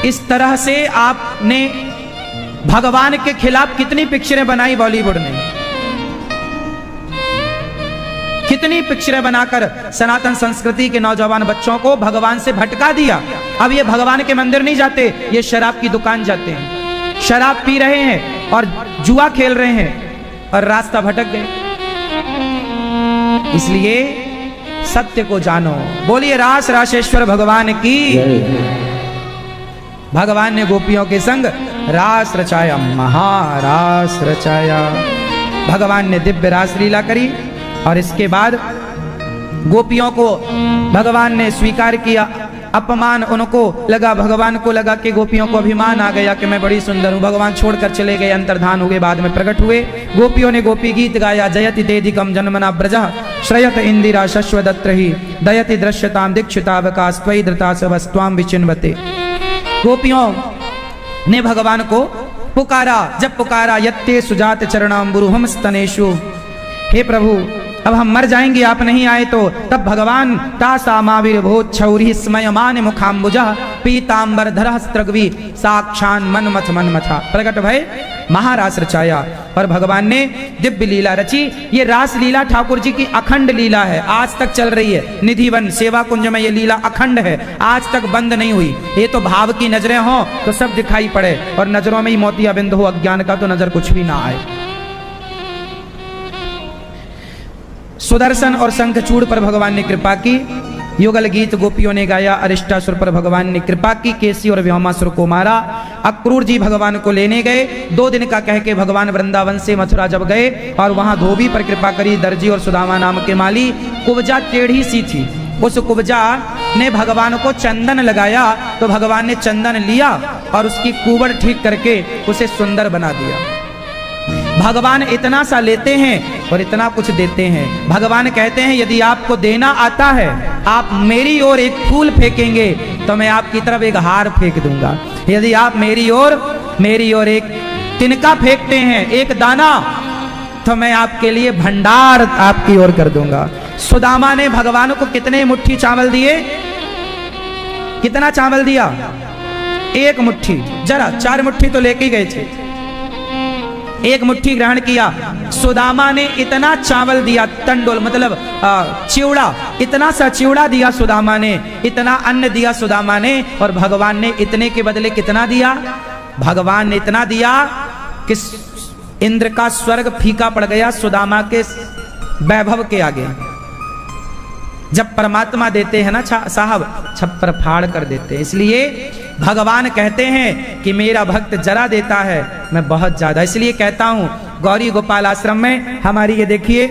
इस तरह से आपने भगवान के खिलाफ कितनी पिक्चरें बनाई बॉलीवुड ने, कितनी पिक्चरें बनाकर सनातन संस्कृति के नौजवान बच्चों को भगवान से भटका दिया। अब ये भगवान के मंदिर नहीं जाते, ये शराब की दुकान जाते हैं, शराब पी रहे हैं और जुआ खेल रहे हैं और रास्ता भटक गए। इसलिए सत्य को जानो। बोलिए रास राशेश्वर भगवान की। भगवान ने गोपियों के संग रास रचाया, महारास रचाया। भगवान ने दिव्य रास लीला करी और इसके बाद गोपियों को भगवान ने स्वीकार किया। अपमान उनको लगा, भगवान को लगा कि गोपियों को अभिमान आ गया कि मैं बड़ी सुंदर हूँ। भगवान छोड़कर चले गए, अंतर्धान हुए, बाद में प्रकट हुए। गोपियों ने गोपी गीत गाया, जयति तेधिकम जन्मना ब्रजः श्रयत इंदिरा शश्वदत्रहि दयति दृश्यताम दीक्षितावकाश त्वयि धृता सवस्त्वाम विचिन्वते। गोपियों ने भगवान को पुकारा। जब पुकारा, यत्ते सुजात चरणाम्बुरुहम स्तनेषु, हे प्रभु अब हम मर जाएंगे, आप नहीं आए तो। तब भगवान तासा माविर्भूत छौरी स्मयमान मुखाम्बुजा पीतांबर धरहस्त्रग्वी साक्षान मनमथ मनमथा प्रकट भय महारास रचाया। और भगवान ने दिव्य लीला रची। ये रास लीला ठाकुर जी की अखंड लीला है, आज तक चल रही है। निधिवन सेवा कुंज में ये लीला अखंड है, आज तक बंद नहीं हुई। ये तो भाव की नजरें हो तो सब दिखाई पड़े, और नजरों में ही मोतियाबिंद हो अज्ञान का तो नजर कुछ भी ना आए। सुदर्शन और शंखचूड़ पर भगवान ने कृपा की। युगल गीत गोपियों ने गाया। अरिष्टासुर पर भगवान ने कृपा की, केसी और व्योमासुर को मारा। अक्रूर जी भगवान को लेने गए। 2 दिन का कह के भगवान वृंदावन से मथुरा जब गए और वहां धोबी पर कृपा करी। दर्जी और सुदामा नाम के माली। कुब्जा टेढ़ी सी थी, उस कुब्जा ने भगवान को चंदन लगाया, तो भगवान ने चंदन लिया और उसकी कुबड़ ठीक करके उसे सुंदर बना दिया। भगवान इतना सा लेते हैं और इतना कुछ देते हैं। भगवान कहते हैं यदि आपको देना आता है, आप मेरी ओर एक फूल फेंकेंगे तो मैं आपकी तरफ एक हार फेंक दूंगा। यदि आप मेरी ओर एक तिनका फेंकते हैं, एक दाना, तो मैं आपके लिए भंडार आपकी ओर कर दूंगा। सुदामा ने भगवान को कितने मुट्ठी चावल दिए? कितना चावल दिया? 1 मुट्ठी। जरा 4 मुट्ठी तो लेके गए थे, 1 मुट्ठी ग्रहण किया। सुदामा ने इतना चावल दिया, तंडोल मतलब चिवड़ा, इतना सा चिवड़ा दिया सुदामा ने, इतना अन्न दिया सुदामा ने। और भगवान ने इतने के बदले कितना दिया? भगवान ने इतना दिया कि इंद्र का स्वर्ग फीका पड़ गया सुदामा के वैभव के आगे। जब परमात्मा देते हैं ना साहब, छप्पर फाड़ कर देते हैं। इसलिए भगवान कहते हैं कि मेरा भक्त जरा देता है, मैं बहुत ज्यादा। इसलिए कहता हूं गौरी गोपाल आश्रम में हमारी ये देखिए